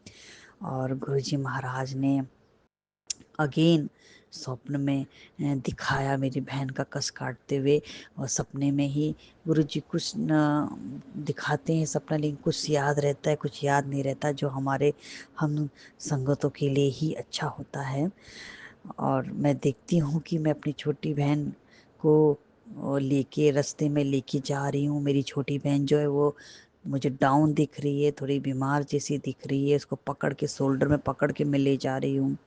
और गुरुजी महाराज ने अगेन स्वप्न में दिखाया मेरी बहन का कष्ट काटते हुए, और सपने में ही गुरुजी कुछ न दिखाते हैं सपना, लेकिन कुछ याद रहता है, कुछ याद नहीं रहता, जो हमारे हम संगतों के लिए ही अच्छा होता है। और मैं देखती हूँ कि मैं अपनी छोटी बहन को लेके रास्ते में लेके जा रही हूँ। मेरी छोटी बहन जो है वो मुझे डाउन दिख रही है, थोड़ी बीमार जैसी दिख रही है। उसको पकड़ के शोल्डर में पकड़ के मैं ले जा रही हूँ,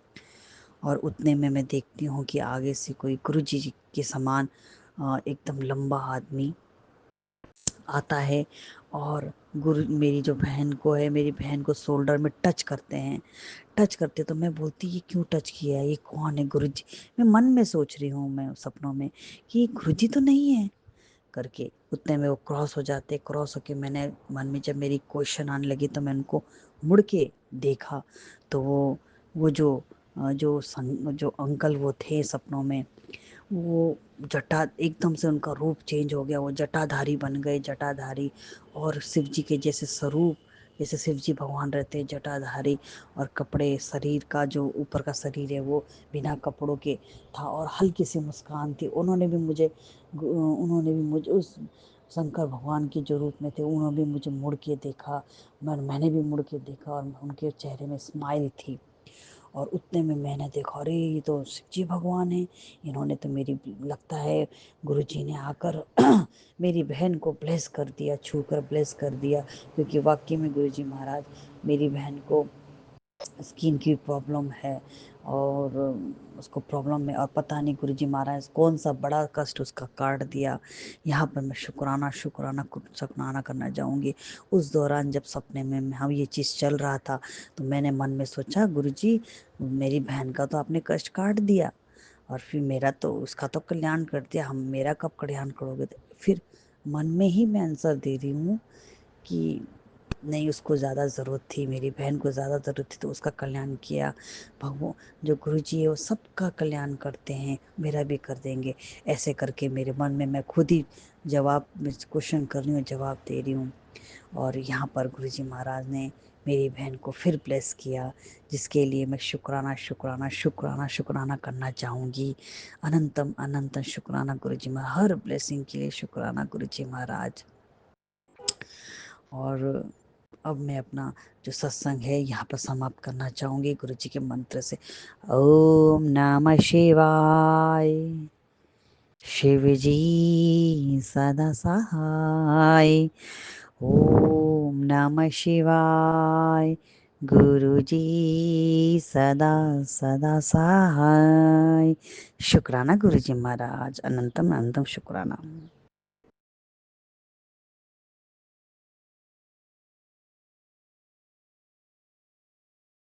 और उतने में मैं देखती हूँ कि आगे से कोई गुरुजी के समान एकदम लंबा आदमी आता है, और मेरी जो बहन को है, मेरी बहन को शोल्डर में टच करते हैं। टच करते तो मैं बोलती ये क्यों टच किया है, ये कौन है गुरुजी। मैं मन में सोच रही हूँ, मैं सपनों में कि ये गुरुजी तो नहीं है करके। उतने में वो क्रॉस हो जाते। क्रॉस होके मैंने मन में जब मेरी क्वेश्चन आने लगी तो मैं उनको मुड़ के देखा, तो वो जो अंकल वो थे सपनों में, वो जटा एकदम से उनका रूप चेंज हो गया। वो जटाधारी बन गए, जटाधारी, और शिव जी के जैसे स्वरूप, जैसे शिव जी भगवान रहते हैं जटाधारी। और कपड़े, शरीर का जो ऊपर का शरीर है वो बिना कपड़ों के था, और हल्की सी मुस्कान थी। उन्होंने भी मुझे उस शंकर भगवान के जो रूप में थे, उन्होंने भी मुझे मुड़ के देखा। मैंने भी मुड़ के देखा, और उनके चेहरे में स्माइल थी। और उतने में मैंने देखा, अरे ये तो शिव जी भगवान है। इन्होंने तो मेरी, लगता है गुरुजी ने आकर मेरी बहन को ब्लेस कर दिया, छू कर ब्लेस कर दिया। क्योंकि वाकई में गुरुजी महाराज मेरी बहन को स्किन की प्रॉब्लम है, और उसको प्रॉब्लम में, और पता नहीं गुरुजी महाराज कौन सा बड़ा कष्ट उसका काट दिया। यहाँ पर मैं शुक्राना करना चाहूँगी। उस दौरान जब सपने में हम ये चीज़ चल रहा था, तो मैंने मन में सोचा गुरुजी मेरी बहन का तो आपने कष्ट काट दिया, और फिर मेरा तो, उसका तो कल्याण कर दिया, हम मेरा कब कल्याण करोगे। फिर मन में ही मैं आंसर दे रही हूँ कि नहीं, उसको ज़्यादा ज़रूरत थी, मेरी बहन को ज़्यादा ज़रूरत थी, तो उसका कल्याण किया। भगवान जो गुरुजी है वो सबका कल्याण करते हैं, मेरा भी कर देंगे। ऐसे करके मेरे मन में मैं खुद ही क्वेश्चन कर रही हूँ, जवाब दे रही हूँ। और यहाँ पर गुरुजी महाराज ने मेरी बहन को फिर ब्लेस किया, जिसके लिए मैं शुक्राना करना चाहूँगी। अनंतम अनंतम शुक्राना गुरुजी महाराज, हर ब्लेसिंग के लिए शुक्राना गुरुजी महाराज। और अब मैं अपना जो सत्संग है यहाँ पर समाप्त करना चाहूँगी गुरु जी के मंत्र से। ओम नमः शिवाय। शिव जी सदा सहाय। ओम नमः शिवाय। गुरु जी सदा सदा सहाय। शुक्राना गुरु जी महाराज, अनंतम अनंतम शुक्राना।